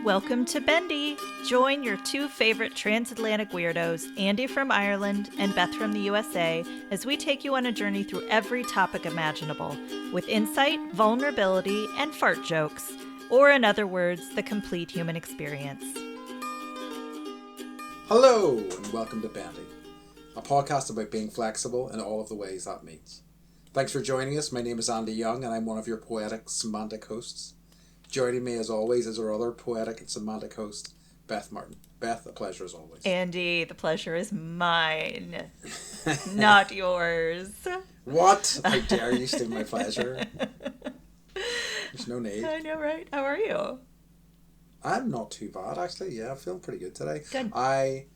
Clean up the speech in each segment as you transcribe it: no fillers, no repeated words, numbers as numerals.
Welcome to Bendy. Join your two favorite transatlantic weirdos, Andy from Ireland and Beth from the USA, as we take you on a journey through every topic imaginable, with insight, vulnerability, and fart jokes, or in other words, the complete human experience. Hello, and welcome to Bendy, a podcast about being flexible in all of the ways that means. Thanks for joining us. My name is Andy Young, and I'm one of your poetic, semantic hosts. Joining me, as always, is our other poetic and semantic host, Beth Martin. Beth, a pleasure as always. Andy, the pleasure is mine, not yours. What? How dare you steal my pleasure? There's no need. I know, right? How are you? I'm not too bad, actually. Yeah, I'm feeling pretty good today. Good. I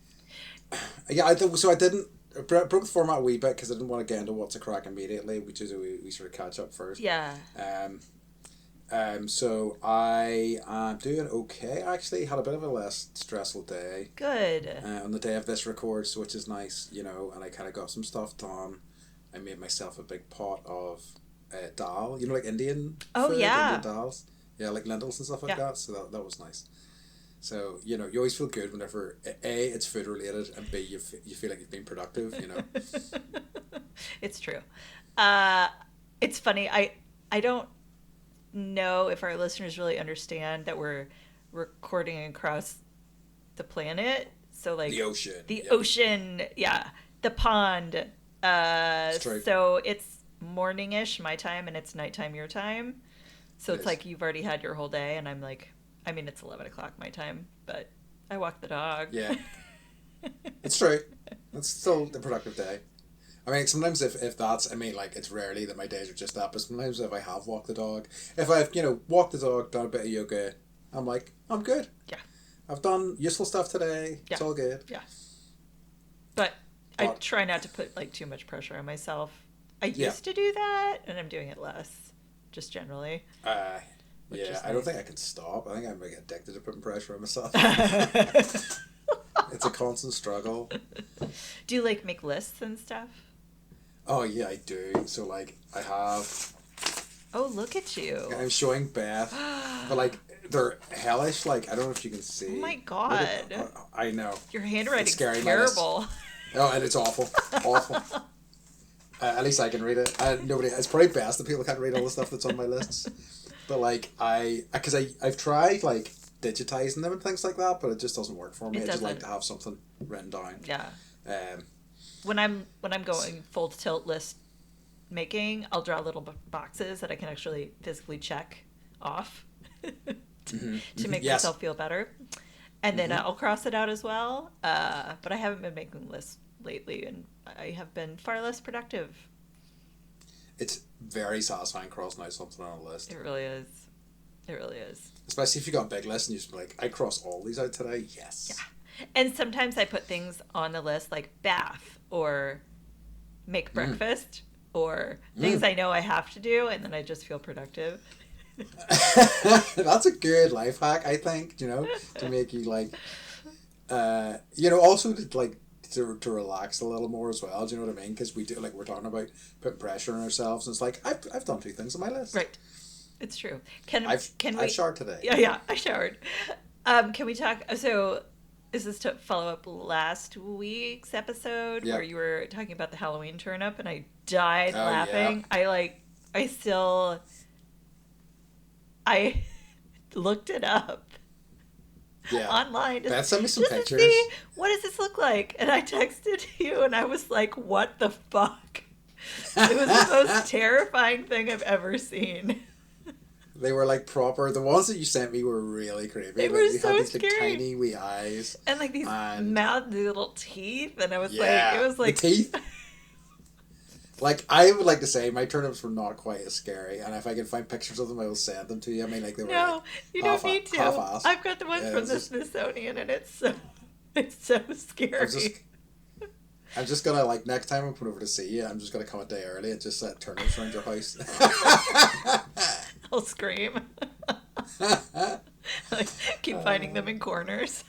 broke the format a wee bit because I didn't want to get into what's a crack immediately, which is we sort of catch up first. Yeah. So I am doing okay, actually. Had a bit of a less stressful day. Good. On the day of this record, so which is nice, and I kind of got some stuff done. I made myself a big pot of dal, like Indian food, yeah. Indian dals. Yeah, like lentils and stuff like that, so that was nice. So, you always feel good whenever, A, it's food related, and B, you feel like you've been productive, It's true. It's funny, I don't know if our listeners really understand that we're recording across the planet. So like the ocean. Ocean, yeah. The pond. True. So it's morning-ish my time and it's nighttime your time. So it's like you've already had your whole day and I'm like, it's 11 o'clock my time, but I walk the dog. Yeah. It's true. It's still a productive day. Sometimes if that's, it's rarely that my days are just that, but sometimes if I have walked the dog, if I've, walked the dog, done a bit of yoga, I'm like, I'm good. Yeah. I've done useful stuff today. Yeah. It's all good. Yeah. But I try not to put, too much pressure on myself. I used to do that, and I'm doing it less, just generally. I don't think I can stop. I think I'm addicted to putting pressure on myself. It's a constant struggle. Do you, make lists and stuff? Oh, yeah, I do. So, I have... Oh, look at you. I'm showing Beth, but, they're hellish. I don't know if you can see. Oh, my God. I know. Your handwriting's terrible. Oh, and it's awful. Awful. At least I can read it. It's probably best that people can't read all the stuff that's on my lists. But, because I've tried, digitizing them and things like that, but it just doesn't work for me. I just like to have something written down. Yeah. When I'm going full tilt list making, I'll draw little boxes that I can actually physically check off to make myself feel better, and then I'll cross it out as well. But I haven't been making lists lately, and I have been far less productive. It's very satisfying crossing out something on a list. It really is. It really is. Especially if you got a big list and you're just like, I crossed all these out today. Yes. Yeah. And sometimes I put things on the list like bath or make breakfast or things I know I have to do, and then I just feel productive. That's a good life hack, I think, to make you also to relax a little more as well. Do you know what I mean? Because we do, we're talking about putting pressure on ourselves, and it's I've done 2 things on my list. Right. It's true. I've showered today. Yeah, I showered. Can we talk? So, is this to follow up last week's episode where you were talking about the Halloween turnip, and I died laughing. Yeah. I looked it up. Yeah. Online. Beth sent me some pictures. See, what does this look like? And I texted you, and I was like, "What the fuck?" It was the most terrifying thing I've ever seen. They were proper. The ones that you sent me were really creepy. They were so had these scary. Tiny wee eyes. And these mouthy little teeth. And I was the teeth. I would like to say my turnips were not quite as scary. And if I can find pictures of them, I will send them to you. They were No, you don't need to. Half-assed. I've got the ones from the Smithsonian, and it's so scary. I'm just gonna next time I'm coming over to see you, I'm just gonna come a day early and just set turnips around your house. I'll scream. Keep finding them in corners.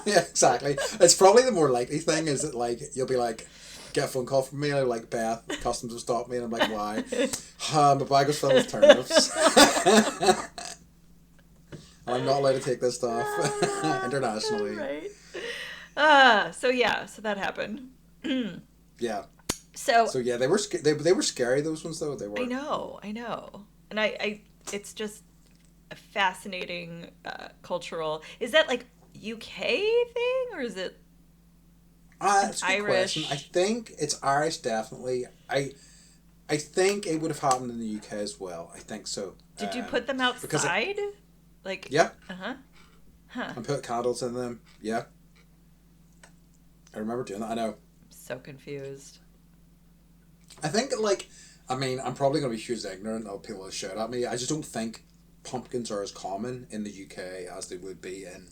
Yeah, exactly. It's probably the more likely thing is that you'll be get a phone call from me, and I'm Beth, customs have stopped me, and I'm like, why? My bag was filled with turnips. I'm not allowed to take this stuff internationally. Right. So that happened. Yeah. So So yeah, they were scary, those ones though. They I were. know, I know, and I it's just a fascinating cultural. Is that like UK thing or is it an It's a good question. I Irish? think it's Irish, definitely. I think it would have happened in the UK as well. I think so. Did you put them Because outside? Like, yeah, uh-huh. Huh. and put candles in them. Yeah, I remember doing that. I know. So confused. I think like, I mean, I'm probably going to be hugely ignorant. I'll people will shout at me. I just don't think pumpkins are as common in the UK as they would be in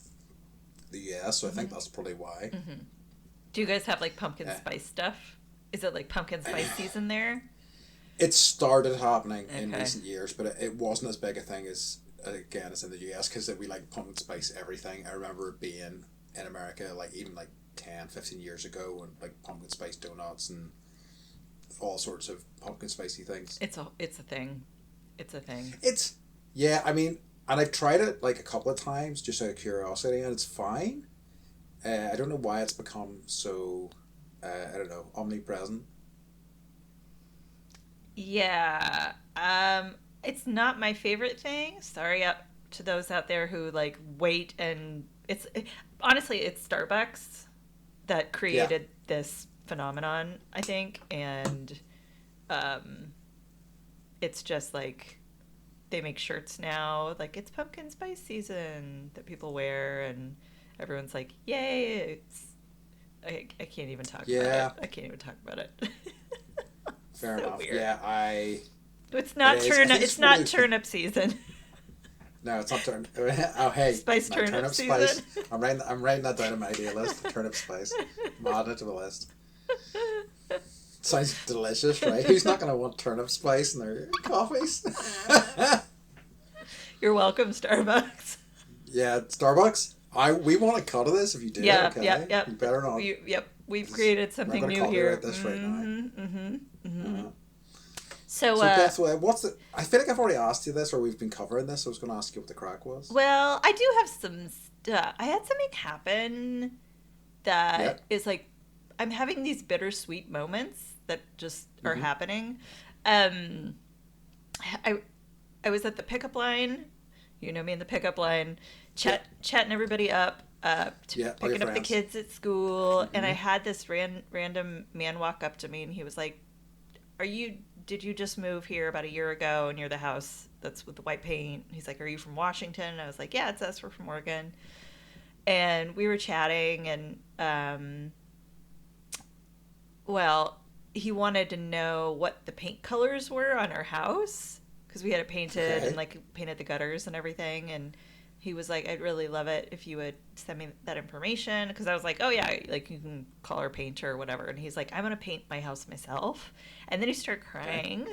the US. So I think that's probably why. Mm-hmm. Do you guys have like pumpkin Yeah. spice stuff? Is it like pumpkin spice season there? It started happening in Okay. recent years, but it wasn't as big a thing as again as in the US because we like pumpkin spice everything. I remember it being in America like even like 10, 15 years ago and like pumpkin spice donuts and all sorts of pumpkin spicy things. It's a thing. It's a thing. It's yeah, I mean, and I've tried it like a couple of times just out of curiosity, and it's fine. I don't know why it's become so. I don't know, omnipresent. Yeah. It's not my favorite thing. Sorry to those out there who like wait and honestly it's Starbucks that Yeah, created this phenomenon, I think, and um it's just like they make shirts now like it's pumpkin spice season that people wear and everyone's like, "Yay." I can't even talk about it. yeah, I can't even talk about it. fair So enough. weird. Yeah, It's it not is. I think It's it's one of not those things. turnip season. No, it's not turnip. Oh, hey, Spice now turnip turnip season. spice. I'm writing that down on my idea list. Turnip spice. I'm adding it to the list. Sounds delicious, right? Who's not going to want turnip spice in their coffees? You're welcome, Starbucks. Yeah, Starbucks. We want a cut of this if you do. Yeah, Okay, you better not. Yep. We've 'Cause created we're not something going to new here. copyright this right now. Uh, So, so Beth, what's the? I feel like I've already asked you this, or we've been covering this. So I was going to ask you what the crack was. well, I do have some stuff. I had something happen Yeah. that is like, I'm having these bittersweet moments that just are Mm-hmm. happening. Um, I I was at the pickup line. You know me in the pickup line, Yeah. chatting everybody up, Yeah. All your picking up the friends. kids at school, and I Mm-hmm. had this random man walk up to me, and he was like, "Are you? Did you just move here about a year ago near the house that's with the white paint?" He's like, "Are you from Washington?" And I was like, "Yeah, it's us. We're from Oregon." And we were chatting, and well, he wanted to know what the paint colors were on our house because we had it painted and Okay. like painted the gutters and everything. And he was like, "I'd really love it if you would send me that information." Because I was like, "Oh yeah, like you can call our painter or whatever." And he's like, "I'm gonna paint my house myself." And then he started Okay. crying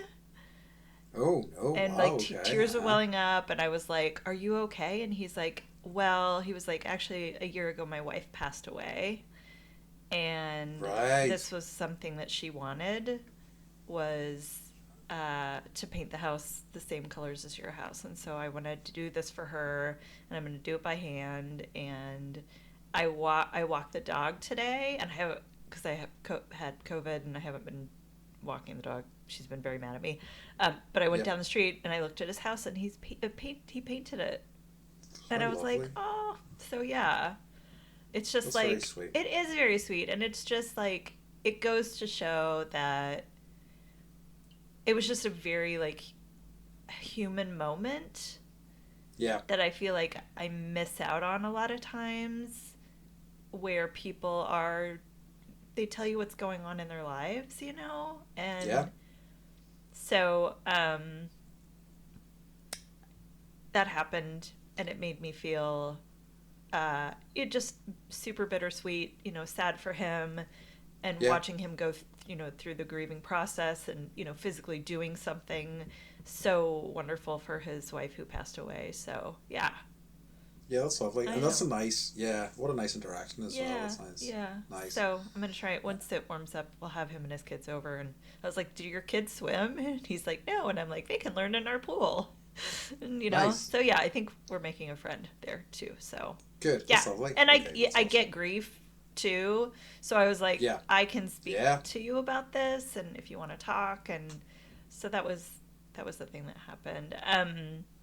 Oh. Oh. and Wow. like Okay. tears were Uh-huh. welling up. And I was like, "Are you okay?" And he's like, "Well," he was like, "Actually, a year ago, my wife passed away." And Right. this was something that she wanted was to paint the house the same colors as your house. And so I wanted to do this for her, and I'm going to do it by hand. And I walked the dog today, and I have because I have had COVID and I haven't been walking the dog. She's been very mad at me. But I went Yep. down the street and I looked at his house, and he painted it, How and I was like, lovely. oh, so yeah. It's just That's very like sweet. it is very sweet, and it's just like it goes to show that it was just a very like human moment Yeah. that I feel like I miss out on a lot of times where people are they tell you what's going on in their lives, you know? Yeah. And so that happened and it made me feel it just super bittersweet, you know, sad for him and Yeah. watching him go, you know, through the grieving process and, you know, physically doing something so wonderful for his wife who passed away. So, yeah. Yeah, that's lovely. I And that's know. a nice, yeah, what a nice interaction as well. That Yeah, sounds yeah. nice. So I'm gonna try it once it warms up. We'll have him and his kids over, and I was like, "Do your kids swim?" And he's like, "No," and I'm like, "They can learn in our pool." You know, Nice. so yeah, I think we're making a friend there too. So Good. yeah, That's lovely. and Okay, that's I awesome. get grief too. So I was like, Yeah. I can speak Yeah. to you about this, and if you want to talk, and so that was the thing that happened.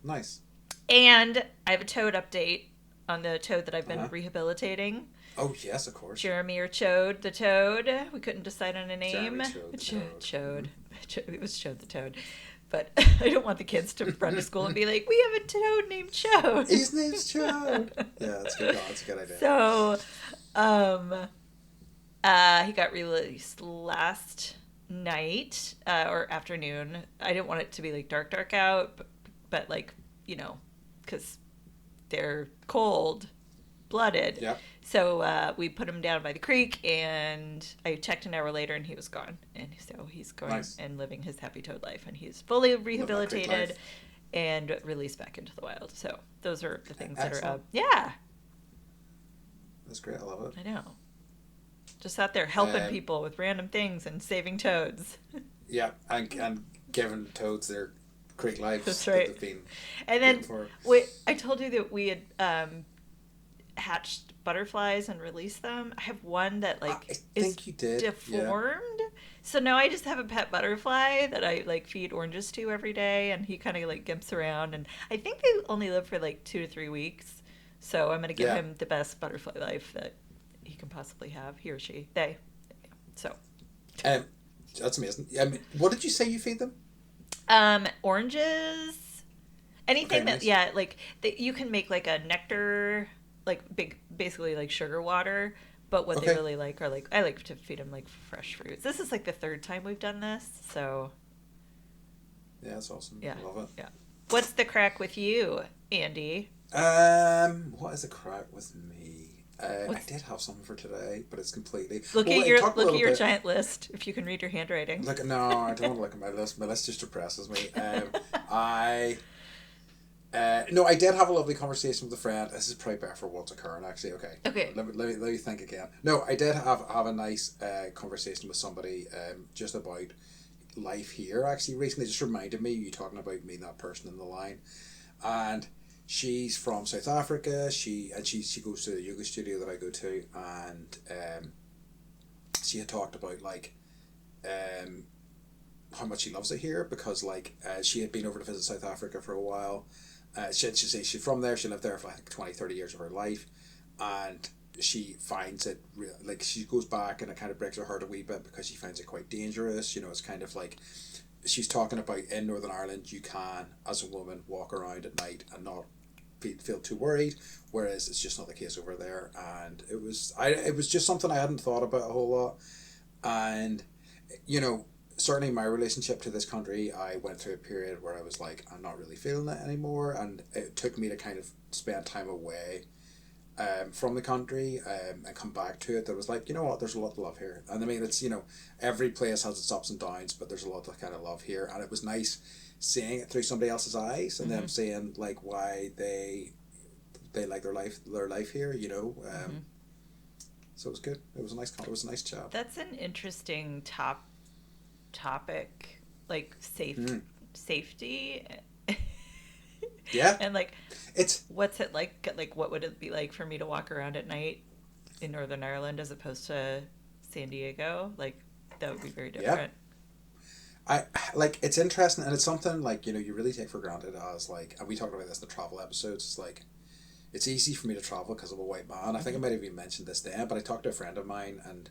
Nice. And I have a toad update on the toad that I've been Uh-huh. rehabilitating. Oh, yes, of course. Jeremy or Chode the toad. We couldn't decide on a name. Jeremy Cho the Toad. Chode. It was Chode the toad. But I don't want the kids to run to school and be like, we have a toad named Chode. His name's Chode. Yeah, that's good. That's a good idea. So, he got released last night or afternoon. I didn't want it to be like dark out, but like, you know, because they're cold blooded. Yep. So we put him down by the creek, and I checked an hour later, and he was gone. And so he's going Nice. and living his happy toad life, and he's fully Live that creek rehabilitated life. and released back into the wild. So those are the things that are Excellent. up. Yeah, That's great. I love it. I know. Just out there helping Um, people with random things and saving toads. Yeah, and giving toads their creek lives That's that right. they've been And then waiting for. I told you that we had hatched butterflies and released them. I have one that like I is think you did. Yeah. deformed. So now I just have a pet butterfly that I like feed oranges to every day, and he kind of like gimps around. And I think they only live for like 2 to 3 weeks. So I'm gonna give Yeah. him the best butterfly life that he can possibly have. He or she, they. So That's amazing. What did you say you feed them? oranges, anything Okay, that nice. yeah, like you can make like a nectar, like basically like sugar water. But what they Okay. really like are like I like to feed them like fresh fruits. This is like the third time we've done this, so Yeah, that's awesome. yeah, I love it. yeah. What's the crack with you, Andy? What is the crack with me? I What's- did have something for today, but it's completely. Look Well, at I talked a look at little your bit- giant list if you can read your handwriting. Look, no, I don't want to look at my list. My list just depresses me. No, I did have a lovely conversation with a friend. This is probably better for what's occurring, actually. Okay. Okay. Let me think again. No, I did have a nice conversation with somebody just about life here, actually, recently. Just reminded me, you talking about me, that person in the line. And she's from South Africa. She goes to the yoga studio that I go to, and she had talked about like how much she loves it here because like she had been over to visit South Africa for a while. She's from there. She lived there for I think 20, 30 years of her life, and she finds it like she goes back and it kind of breaks her heart a wee bit because she finds it quite dangerous. You know, it's kind of like she's talking about in Northern Ireland you can as a woman walk around at night and not feel too worried, whereas it's just not the case over there. And it was just something I hadn't thought about a whole lot. And you know, certainly my relationship to this country, I went through a period where I was like, I'm not really feeling it anymore, and it took me to kind of spend time away from the country and come back to it. That was like, you know what, there's a lot to love here. And I mean, it's, you know, every place has its ups and downs, but there's a lot to kind of love here. And it was nice seeing it through somebody else's eyes and them seeing like why they like their life here, you know. So it was good. It was a nice chat. That's an interesting topic, like safety. Yeah. And like, It's what's it like? Like, what would it be like for me to walk around at night in Northern Ireland as opposed to San Diego? Like, that would be very different. it's interesting, and it's something like, you know, you really take for granted as like, and we talked about this in the travel episodes. It's like, it's easy for me to travel because I'm a white man. I think I might have even mentioned this then, but I talked to a friend of mine, and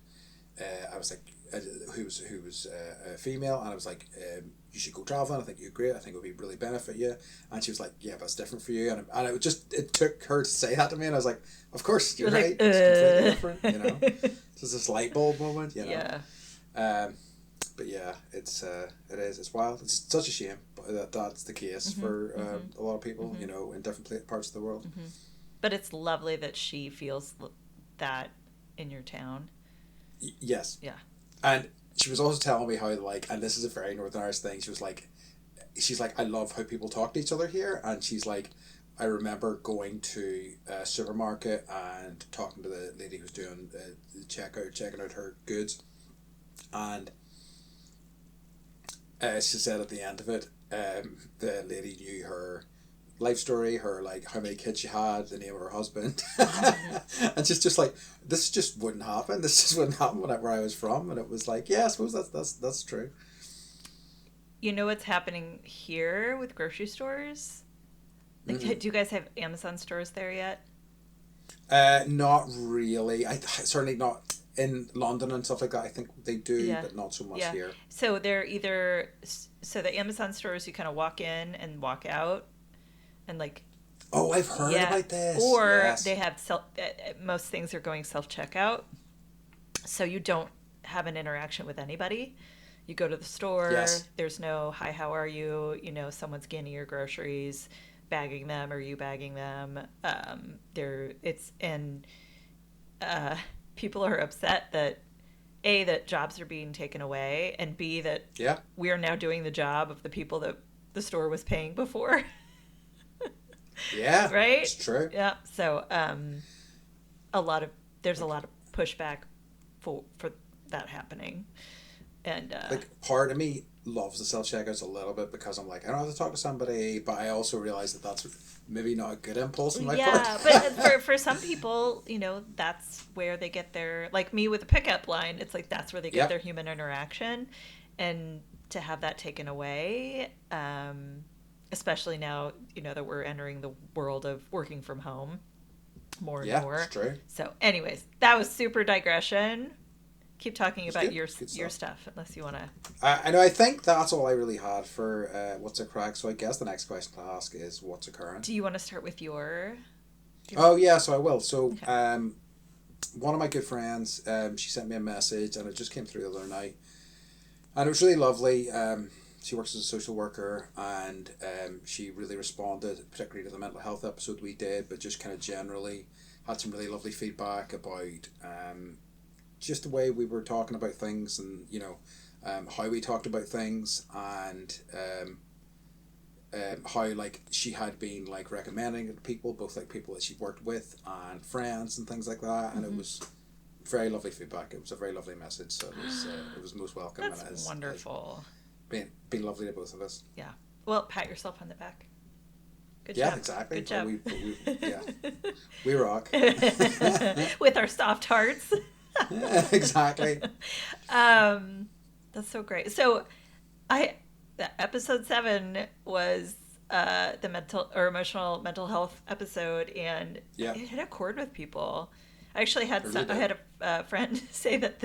I was like, who was a female, and I was like, you should go traveling. I think you're great. I think it would be really benefit you. And she was like, yeah, but it's different for you. And it took her to say that to me, and I was like, of course, you're right. Like, it's completely different, you know. It's just this light bulb moment, you know. Yeah. But yeah, it's wild. It's such a shame that that's the case for a lot of people, you know, in different parts of the world. But it's lovely that she feels that in your town. Yes. Yeah. And she was also telling me how, like, and this is a very Northern Irish thing, she's like, I love how people talk to each other here. And she's like, I remember going to a supermarket and talking to the lady who's doing the checking out her goods. And she said at the end of it, the lady knew her life story, her like how many kids she had, the name of her husband, and just like this just wouldn't happen. This just wouldn't happen where I was from, and it was like, yeah, I suppose that's true. You know what's happening here with grocery stores? Like, do you guys have Amazon stores there yet? Not really. I certainly not in London and stuff like that. I think they do, but not so much here. So they're either the Amazon stores you kind of walk in and walk out, and like. Oh, I've heard about this. Or they have most things are going self-checkout, so you don't have an interaction with anybody. You go to the store. Yes. There's no hi, how are you? You know, someone's getting your groceries, bagging them, or you bagging them. People are upset that A, that jobs are being taken away, and B, that we are now doing the job of the people that the store was paying before. Yeah, right. It's true. Yeah. So, there's a lot of pushback for that happening, and like part of me loves the self-checkouts a little bit because I'm like, I don't have to talk to somebody, but I also realize that that's maybe not a good impulse on my part. Yeah, but for some people, you know, that's where they get their, like me with the pickup line, it's like that's where they get their human interaction, and to have that taken away, especially now, you know, that we're entering the world of working from home more and more. Yeah, it's true. So anyways, that was super digression. Keep talking about your stuff, unless you want to. I know. I think that's all I really had for what's a crack. So I guess the next question to ask is what's a current. Do you want to start with your? Oh yeah, so I will. So one of my good friends, she sent me a message, and it just came through the other night, and it was really lovely. She works as a social worker, and she really responded, particularly to the mental health episode we did, but just kind of generally had some really lovely feedback about just the way we were talking about things, and you know, how we talked about things, and how like she had been like recommending it to people, both like people that she worked with and friends and things like that, and it was very lovely feedback. It was a very lovely message, so it was most welcome. That's and wonderful. Been lovely to both of us. Yeah. Well, pat yourself on the back. Good job. Yeah, exactly. Good job. We rock. With our soft hearts. Exactly. That's so great. So episode 7 was the emotional mental health episode, and it hit a chord with people. I actually had I had a friend say that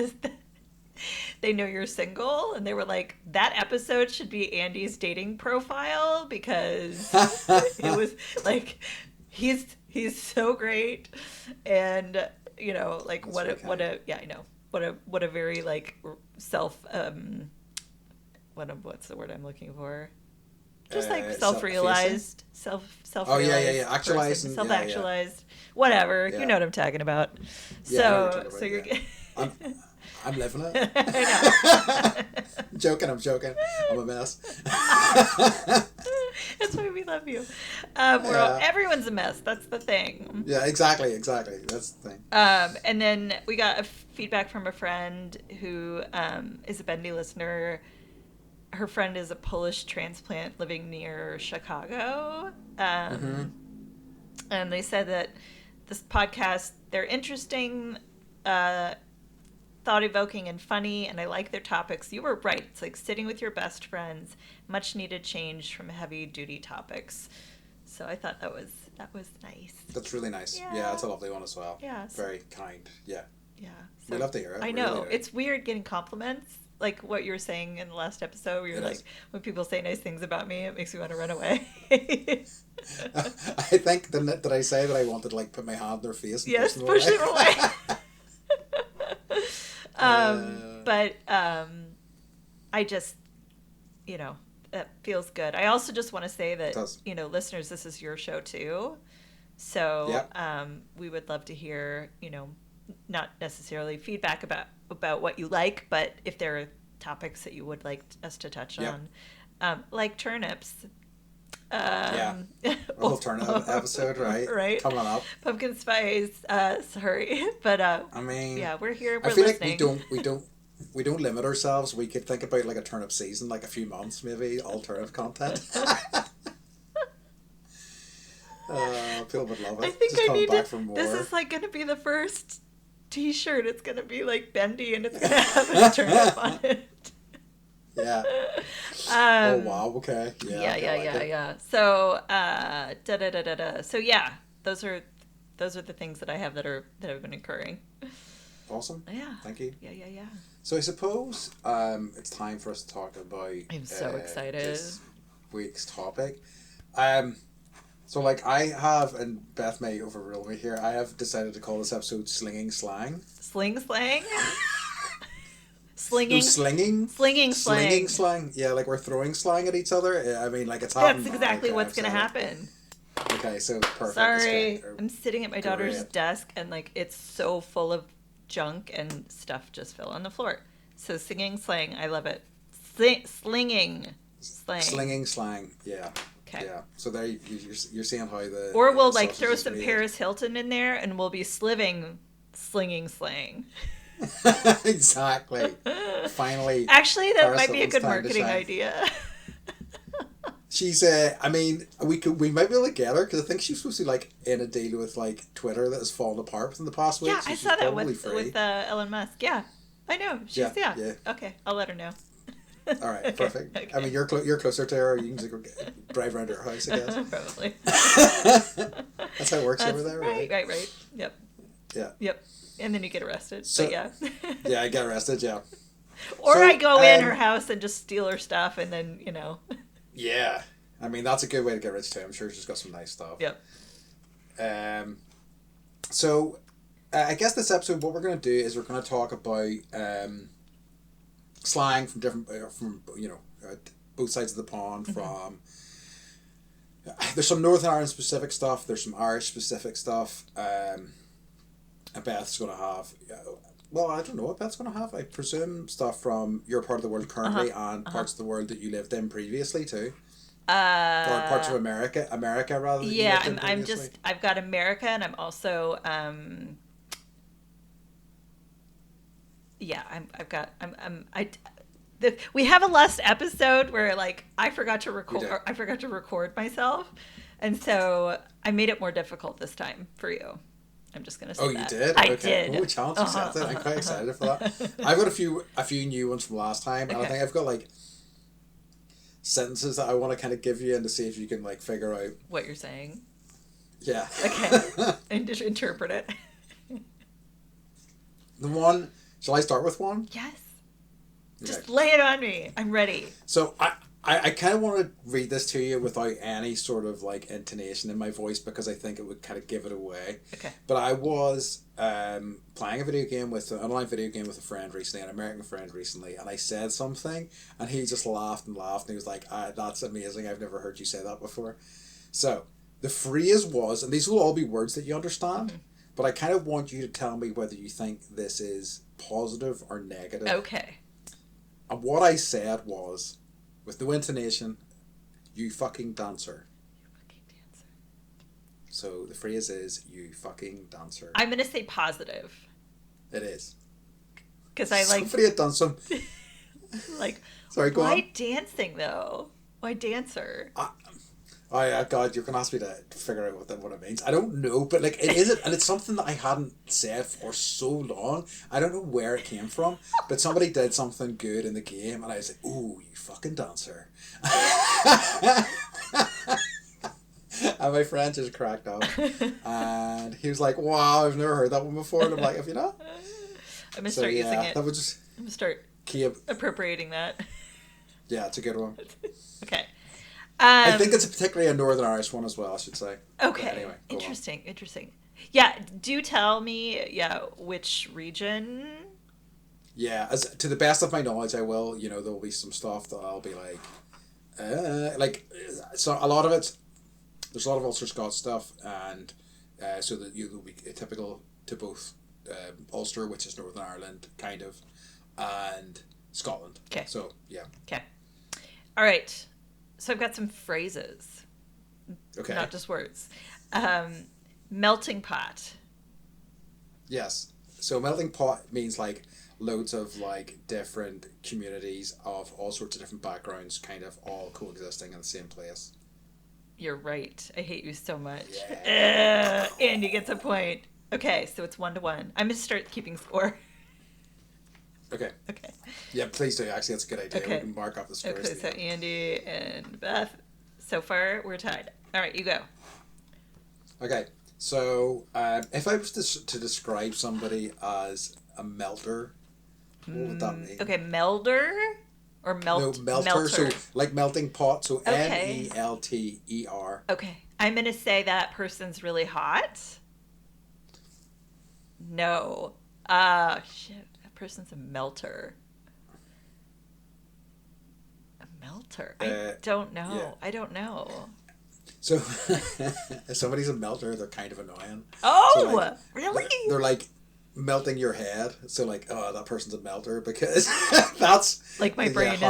they know you're single, and they were like, that episode should be Andy's dating profile, because it was like he's so great, and you know, like what a very like what's the word I'm looking for? Just like self-realized, self-realized. Actualizing, self-actualized, whatever. Yeah. You know what I'm talking about. Yeah, so you're. I'm living it. I know. I'm joking. I'm a mess. That's why we love you. Everyone's a mess. That's the thing. Yeah, exactly. That's the thing. And then we got a feedback from a friend who is a Bendy listener. Her friend is a Polish transplant living near Chicago. And they said that this podcast, they're interesting, thought-evoking and funny, and I like their topics. You were right. It's like sitting with your best friends, much-needed change from heavy-duty topics. So I thought that was nice. That's really nice. Yeah, it's a lovely one as well. Yeah. Very kind. Yeah. Yeah. So, we love to hear it. I know. Really it's weird getting compliments, like what you were saying in the last episode, where you're like, when people say nice things about me, it makes me want to run away. I think, did I say that I wanted to like put my hand in their face and push them away? But I just, you know, that feels good. I also just want to say that, you know, listeners, this is your show too. So we would love to hear, you know, not necessarily feedback about what you like, but if there are topics that you would like us to touch on, like turnips. A whole turnip episode, right? Right. Coming up. Pumpkin spice. Sorry, but I mean, we're here. We're I feel listening. like we we don't limit ourselves. We could think about like a turnip season, like a few months maybe, all turnip content. People would love it. I think Just I come need back to. for more. This is like going to be the first T-shirt. It's going to be like bendy, and it's going to have a turnip on it. Yeah. Oh wow. Okay. Yeah. Yeah. So, So yeah, those are the things that I have that have been occurring. Awesome. Yeah. Thank you. Yeah. So I suppose it's time for us to talk about. I'm so excited. This week's topic. So like I have, and Beth may overrule me here, I have decided to call this episode Slinging Slang. Sling slang? Slinging slang. Slinging Slang. Yeah, like we're throwing slang at each other. I mean, like it's happening. That's exactly what's going to happen. Okay, so perfect. Sorry, I'm sitting at my daughter's desk, and like it's so full of junk, and stuff just fell on the floor. So singing slang, I love it. Slinging slang. Slinging slang, yeah. Okay. Yeah. So there, you're seeing how the. Or we'll like throw some Paris Hilton in there, and we'll be slinging slang. Exactly. Finally. Actually, that might be a good marketing idea. She's. I mean, we might be able to get her because I think she's supposed to be like in a deal with like Twitter that has fallen apart within the past week. Yeah, so I saw that with free. Elon Musk. Yeah, I know. She's yeah. Okay, I'll let her know. All right, perfect. Okay. I mean, you're closer to her. You can just go drive around her house, I guess. Probably. That's how it works over there, right? Right. Yep. Yeah. Yep. And then you get arrested. So, but yeah. Yeah, I get arrested. Yeah. Or I go in her house and just steal her stuff, and then Yeah, I mean that's a good way to get rich too. I'm sure she's got some nice stuff. Yep. So, I guess this episode, what we're going to do is we're going to talk about slang from different both sides of the pond. From there's some Northern Ireland specific stuff. There's some Irish specific stuff. And Beth's going to have. Well, I don't know what Beth's going to have. I presume stuff from your part of the world currently and parts of the world that you lived in previously too. Or parts of America rather. Than yeah, I've got America, and I'm also we have a last episode where like I forgot to record myself, and so I made it more difficult this time for you. I'm just gonna say that. You did? I did. Oh, challenge accepted. I'm quite excited for that. I've got a few new ones from last time, and I think I've got like sentences that I want to kind of give you and to see if you can like figure out what you're saying. Yeah. Okay. And just interpret it. The one. Shall I start with one? Yes. Okay. Just lay it on me. I'm ready. So I kind of want to read this to you without any sort of like intonation in my voice because I think it would kind of give it away. Okay. But I was playing an online video game with a friend recently, an American friend recently, and I said something, and he just laughed and laughed, and he was like, "That's amazing! I've never heard you say that before." So the phrase was, and these will all be words that you understand, but I kind of want you to tell me whether you think this is positive or negative. Okay. And what I said was, with no intonation, "You fucking dancer." You fucking dancer. So the phrase is, "You fucking dancer." I'm going to say positive. It is. Because I like... Somebody had done some... like, sorry, go on. Why dancing, though? Why dancer? God, you're going to ask me to figure out what it means. I don't know, but like it isn't, and it's something that I hadn't said for so long. I don't know where it came from, but somebody did something good in the game, and I was like, "Ooh, you fucking dancer!" And my friend just cracked up, and he was like, "Wow, I've never heard that one before." And I'm like, "Have you not?" I'm gonna start using it. That would just. I'm gonna start appropriating that. Yeah, it's a good one. Okay. I think it's particularly a Northern Irish one as well, I should say. Okay. But anyway, interesting. Yeah, do tell me, which region? Yeah, to the best of my knowledge, I will. There'll be some stuff that I'll be so a lot of it, there's a lot of Ulster Scots stuff, and so that there'll be typical to both Ulster, which is Northern Ireland, kind of, and Scotland. Okay. So, yeah. Okay. All right. So I've got some phrases. Okay. Not just words. Melting pot. Yes. So melting pot means like loads of like different communities of all sorts of different backgrounds kind of all coexisting in the same place. You're right. I hate you so much. Yeah. Andy gets a point. Okay, so it's 1-1. I'm going to start keeping score. Okay. Okay. Yeah, please do. Actually, that's a good idea. Okay. We can mark up the scores. Okay, so Andy and Beth. So far, we're tied. All right, you go. Okay. So, if I was to describe somebody as a melter, what would that mean? Okay, melder or No, melter. So, like melting pot. So, Okay. melter. Okay. I'm going to say that person's really hot. No. Shit. That person's a melter. A melter? I don't know. Yeah. I don't know. So, if somebody's a melter, they're kind of annoying. Oh, so, like, really? They're like melting your head. So, like, oh, that person's a melter because that's like my brain is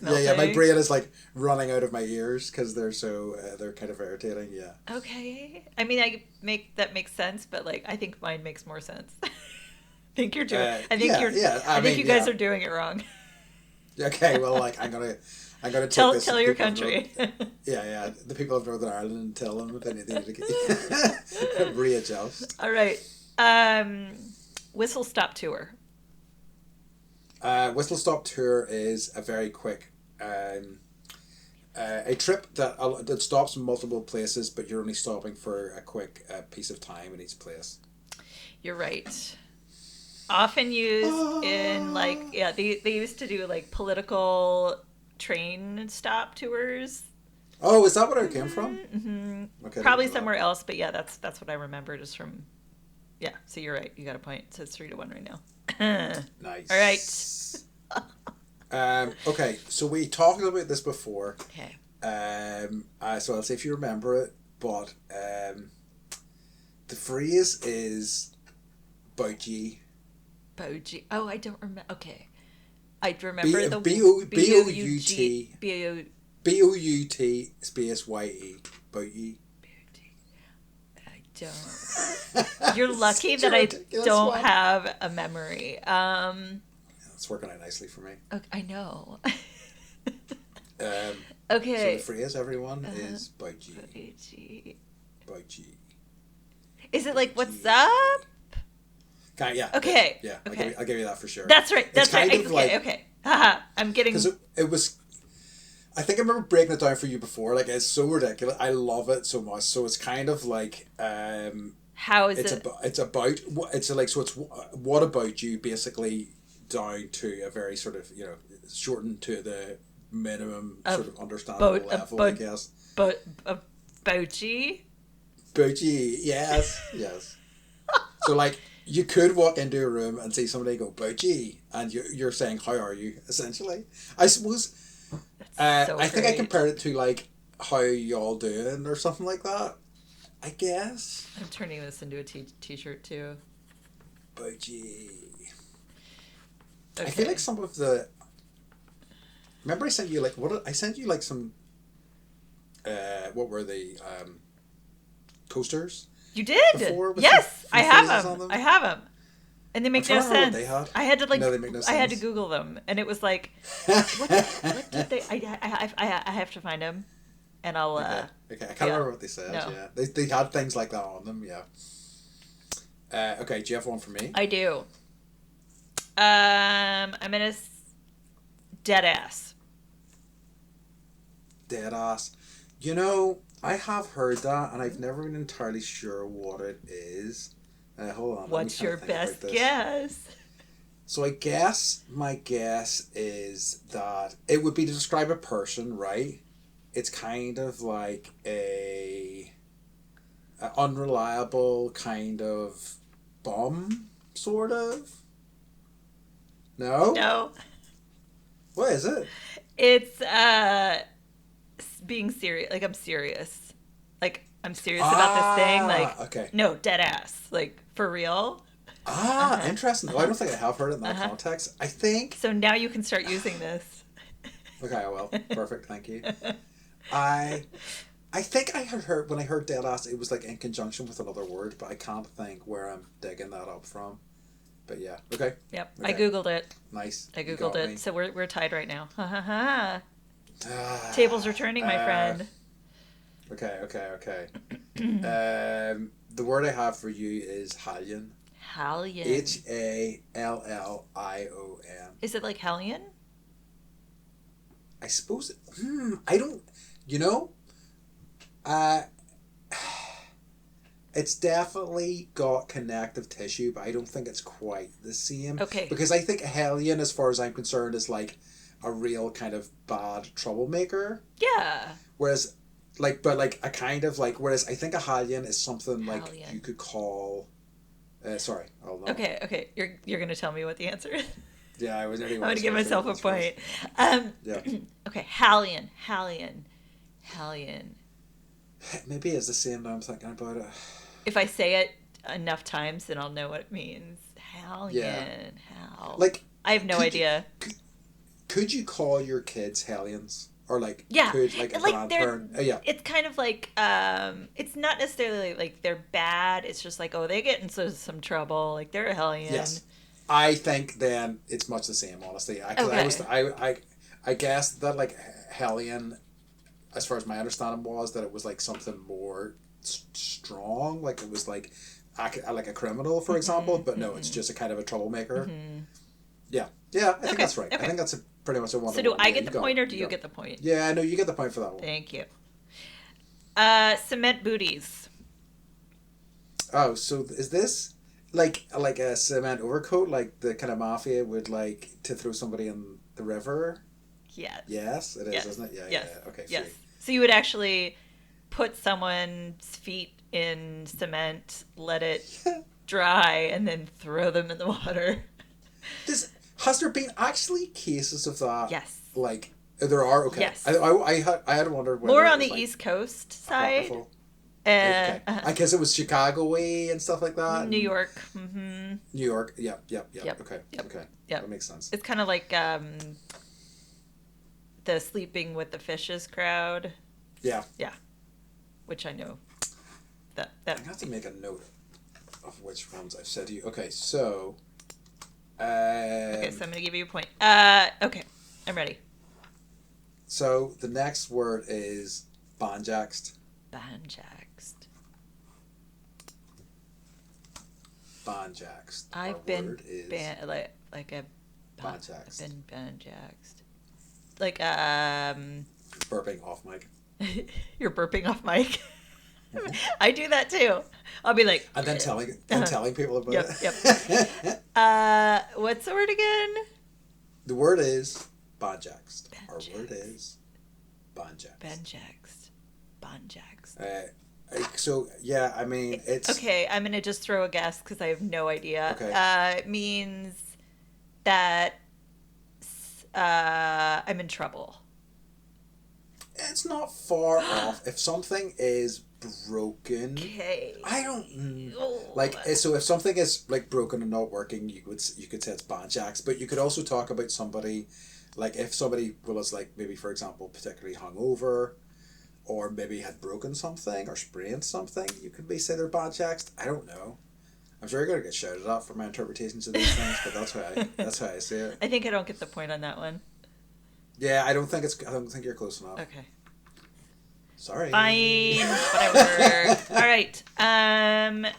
melting. Yeah, my brain is like running out of my ears because they're so they're kind of irritating. Yeah. Okay. I mean, that makes sense, but like I think mine makes more sense. I think you're doing. I think you guys are doing it wrong. Okay, well, like I'm gonna take tell this. Tell your country. Yeah, the people of Northern Ireland and tell them if they need to readjust. All right. Whistle stop tour. Whistle stop tour is a very quick, a trip that stops in multiple places, but you're only stopping for a quick piece of time in each place. You're right. Often used in they used to do like political train stop tours. Oh, is that where it came from? Mm-hmm. Okay, probably somewhere else, but yeah, that's what I remember just from. Yeah, so you're right. You got a point. So it's 3-1 right now. Nice. All right. Okay, so we talked about this before. Okay. So I'll see if you remember it, but the phrase is "boji." Boji. Oh, I don't remember. Okay, I remember the B-O-U-T B-O-U-T space Y-E. Boji. I don't. You're lucky that I don't have a memory. It's working out nicely for me. Okay, I know. Okay. So the phrase, everyone, is boji. Boji. Is it like what's up? Yeah. Okay. Yeah. Okay. I'll give you that for sure. That's right. That's right. Okay. Haha. I'm getting. Because it was. I think I remember breaking it down for you before. Like, it's so ridiculous. I love it so much. So it's kind of like. How is it? It's about. It's like so. It's what about you basically down to a very sort of shortened to the minimum sort of understandable level, I guess. But boji. Boji. Yes. Yes. So like. You could walk into a room and see somebody go boji, and you're saying how are you essentially. I suppose. I think I compared it to like how y'all doing or something like that. I guess. I'm turning this into a t-shirt too. Boji. Okay. I feel like some of the. Remember, I sent you like what? I sent you like some. What were they? Coasters. You did? Yes, I have them. I have them. And they make no sense. They had. I had to no, they make no sense. I had to Google them, and it was like, what did they? I have to find them, and I'll. Okay. I can't remember what they said. No. Yeah, they had things like that on them. Yeah. Okay. Do you have one for me? I do. I'm gonna dead ass. Dead ass. I have heard that, and I've never been entirely sure what it is. Hold on. What's your best guess? So I guess my guess is that it would be to describe a person, right? It's kind of like a unreliable kind of bum, sort of. No? No. What is it? It's being serious. Like, I'm serious. Like, I'm serious about this thing. Like, okay. No, dead ass. Like, for real. Interesting. Well, I don't think I have heard it in that context. I think. So now you can start using this. Okay, well, perfect. Thank you. I think I had heard, when I heard dead ass, it was like in conjunction with another word, but I can't think where I'm digging that up from. But yeah, okay. Yep, Okay. I googled it. Nice. I googled it, me. so we're tied right now. Ha ha ha. Tables are turning, my friend. Okay. The word I have for you is Hallion. Hallion. Hallion. Is it like Hellion? I suppose. I don't. You know. Uh, it's definitely got connective tissue, but I don't think it's quite the same. Okay. Because I think Hellion, as far as I'm concerned, is like a real kind of bad troublemaker. Yeah. Whereas, but a kind of whereas I think a Hallion is something Hallion. like you could call. Sorry, I'll not. Okay. You're gonna tell me what the answer is. Yeah, I was. I'm gonna give myself a point. Yeah. Okay, Hallion. Maybe it's the same that I'm thinking about it. If I say it enough times, then I'll know what it means. Hallion. Yeah. I have no idea. Could you call your kids Hellions? Or yeah, could a grandparent? Yeah. It's kind of like it's not necessarily like they're bad. It's just like, oh, they get into some trouble. Like they're a Hellion. Yes, I think then it's much the same. Honestly, I guess that Hellion, as far as my understanding was, that it was like something more strong. Like it was like a criminal, for example. But no, it's just a kind of a troublemaker. Yeah, I think that's right. Okay. I think that's pretty much a one. So do I get the point or do you get the point? Yeah, no, you get the point for that one. Thank you. Cement booties. Oh, so is this like a cement overcoat, like the kind of mafia would like to throw somebody in the river? Yes. Yes, it is, yes. Isn't it? Yeah. Yes. Yeah. Okay. Yes. So you would actually put someone's feet in cement, let it dry, and then throw them in the water. Has there been actually cases of that? Yes. Like there are. Okay. Yes. I had wondered whether more on the East Coast side. Okay. I guess it was Chicago-y and stuff like that. New York. Mm-hmm. New York. Yep. Yep. Okay. Yep. Okay. Yep. That makes sense. It's kind of like the sleeping with the fishes crowd. Yeah. Yeah. Which I know. That. I have to make a note of which ones I've said to you. Okay, so. Okay, so I'm gonna give you a point. Okay, I'm ready. So the next word is banjaxed. Banjaxed. I've been like a banjaxed. I've been banjaxed. Like burping off mic. You're burping off mic. I do that too. I'll be like, and then telling people about it. Yep. What's the word again? The word is banjaxed. Our word is banjaxed. Banjaxed. So yeah, I mean it's okay. I'm gonna just throw a guess because I have no idea. Okay. It means that I'm in trouble. It's not far off. If something is broken, okay. I don't so if something is like broken and not working, you could say it's banjaxed. But you could also talk about somebody, like if somebody was like maybe for example particularly hungover, or maybe had broken something or sprained something, you could say they're banjaxed. I don't know. I'm sure you're gonna get shouted at for my interpretations of these things, but that's how I see it. I think I don't get the point on that one. Yeah, I don't think you're close enough. Okay. Sorry. Fine. Whatever. All right.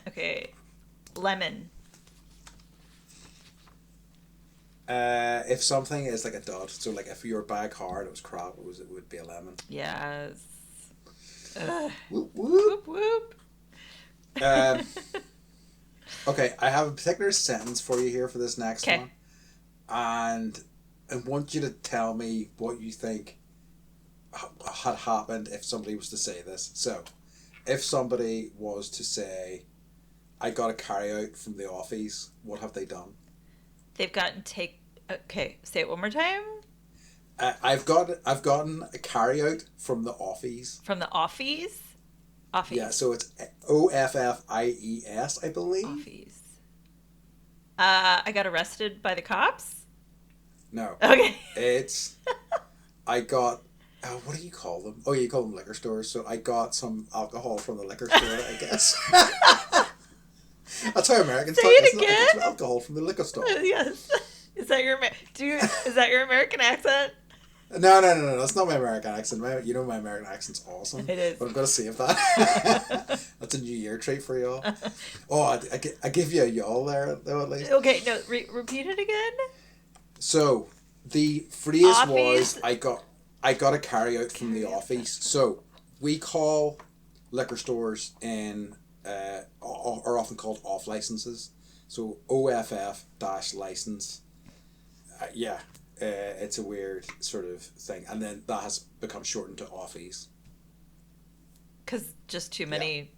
Okay. Lemon. If something is like a dud, so like if your bag hard, it was crap, it would be a lemon. Yes. Whoop whoop. Whoop whoop. Okay, I have a particular sentence for you here for this next one, and I want you to tell me what you think had happened if somebody was to say this. So, if somebody was to say, "I got a carry out from the office," what have they done? They've gotten Okay, say it one more time. I've gotten a carry out from the office. From the office. Office. Yeah, so it's OFFIES, I believe. Office. I got arrested by the cops. No. Okay. It's I got. What do you call them? Oh, you call them liquor stores. So I got some alcohol from the liquor store, I guess. That's how Americans Say talk. it Isn't it? I get again. some alcohol from the liquor store. Yes. Is that your is that your American accent? No. That's not my American accent. You know my American accent's awesome. It is. But I'm going to save that. That's a New Year treat for y'all. Oh, I give you a y'all there, though, at least. Okay, no, repeat it again. So, the phrase Offies. was, I got a carry out from the office. So, we call liquor stores are often called off licenses. So, OFF-license. It's a weird sort of thing. And then that has become shortened to offies. Because just too many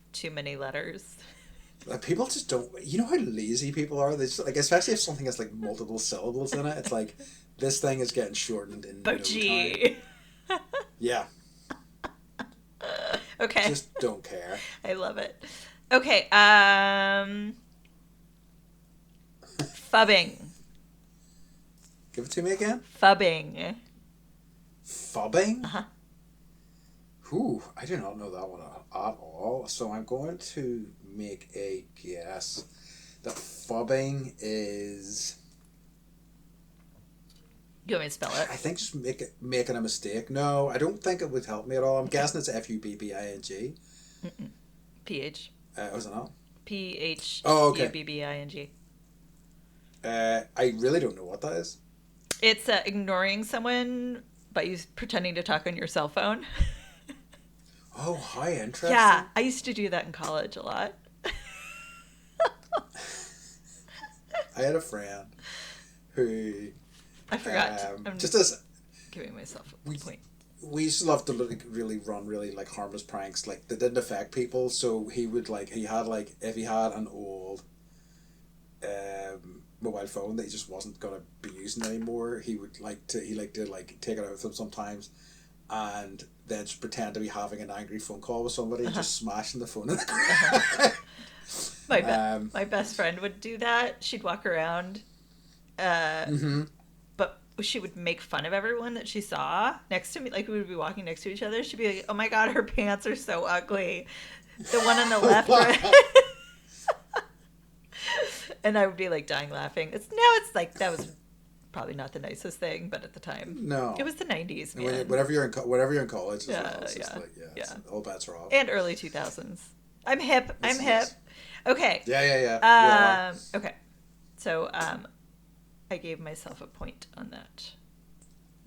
letters. People just don't. You know how lazy people are. They just, like, especially if something has like multiple syllables in it. It's like this thing is getting shortened in no time. Yeah. Okay. Just don't care. I love it. Okay. Fubbing. Give it to me again. Fubbing. Fubbing. Uh-huh. Ooh, I do not know that one at all. So I'm going to make a guess that fubbing is. You want me to spell it? I think just making a mistake. No, I don't think it would help me at all. I'm guessing it's FUBBING. PH. Was it not? PH. Oh, okay. UBBING. I really don't know what that is. It's ignoring someone by you pretending to talk on your cell phone. Oh, how interesting. Yeah, I used to do that in college a lot. I had a friend who... I forgot. I'm just as... giving myself a point. We used to love to really run really like harmless pranks like that didn't affect people. So he would if he had an old mobile phone that he just wasn't gonna be using anymore, he liked to take it out with him sometimes, and then just pretend to be having an angry phone call with somebody and just smashing the phone in the ground. My best friend would do that. She'd walk around, but she would make fun of everyone that she saw next to me. Like, we would be walking next to each other. She'd be like, "Oh my god, her pants are so ugly. The one on the left." And I would be like dying laughing. It's like that was probably not the nicest thing, but at the time, no, it was the 90s, man. Whenever you're in college, as well, it's all bets are off. And early 2000s. I'm hip. Okay. Yeah. Okay. So I gave myself a point on that.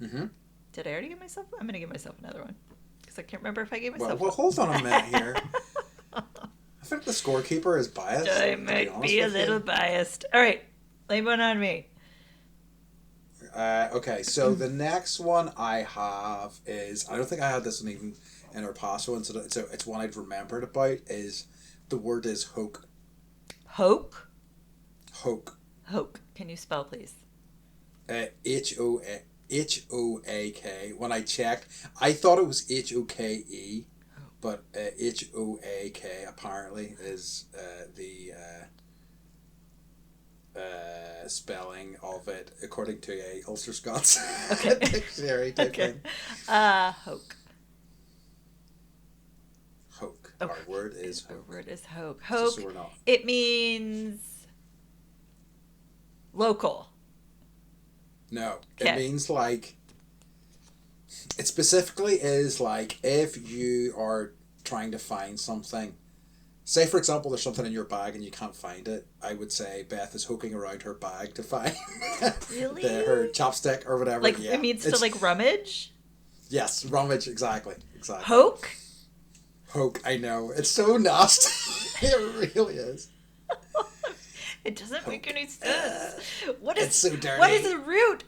Mm-hmm. Did I already give myself? I'm gonna give myself another one because I can't remember if I gave myself. Well, hold on a minute here. I think the scorekeeper is biased. I might be a little biased. All right, lay one on me. Okay, so the next one I have is, I don't think I had this one even in our past one, so it's one I've remembered about, is the word is hoke. Hoke? Hoke. Hoke. Can you spell, please? Hoak. When I checked, I thought it was HOKE, but HOAK apparently is the spelling of it according to a Ulster Scots dictionary type thing. Hoke. Hoke. Our word is hoke. Our word is hoke. Hoke. So we're not. It means local. No, it means like. It specifically is like if you are trying to find something. Say, for example, there's something in your bag and you can't find it. I would say Beth is hoking around her bag to find really? her chopstick or whatever. Like, it means to, like, rummage? Yes, rummage, exactly. Hoke? Hoke, I know. It's so nasty. It really is. It doesn't make any sense. It's so dirty. What is the root?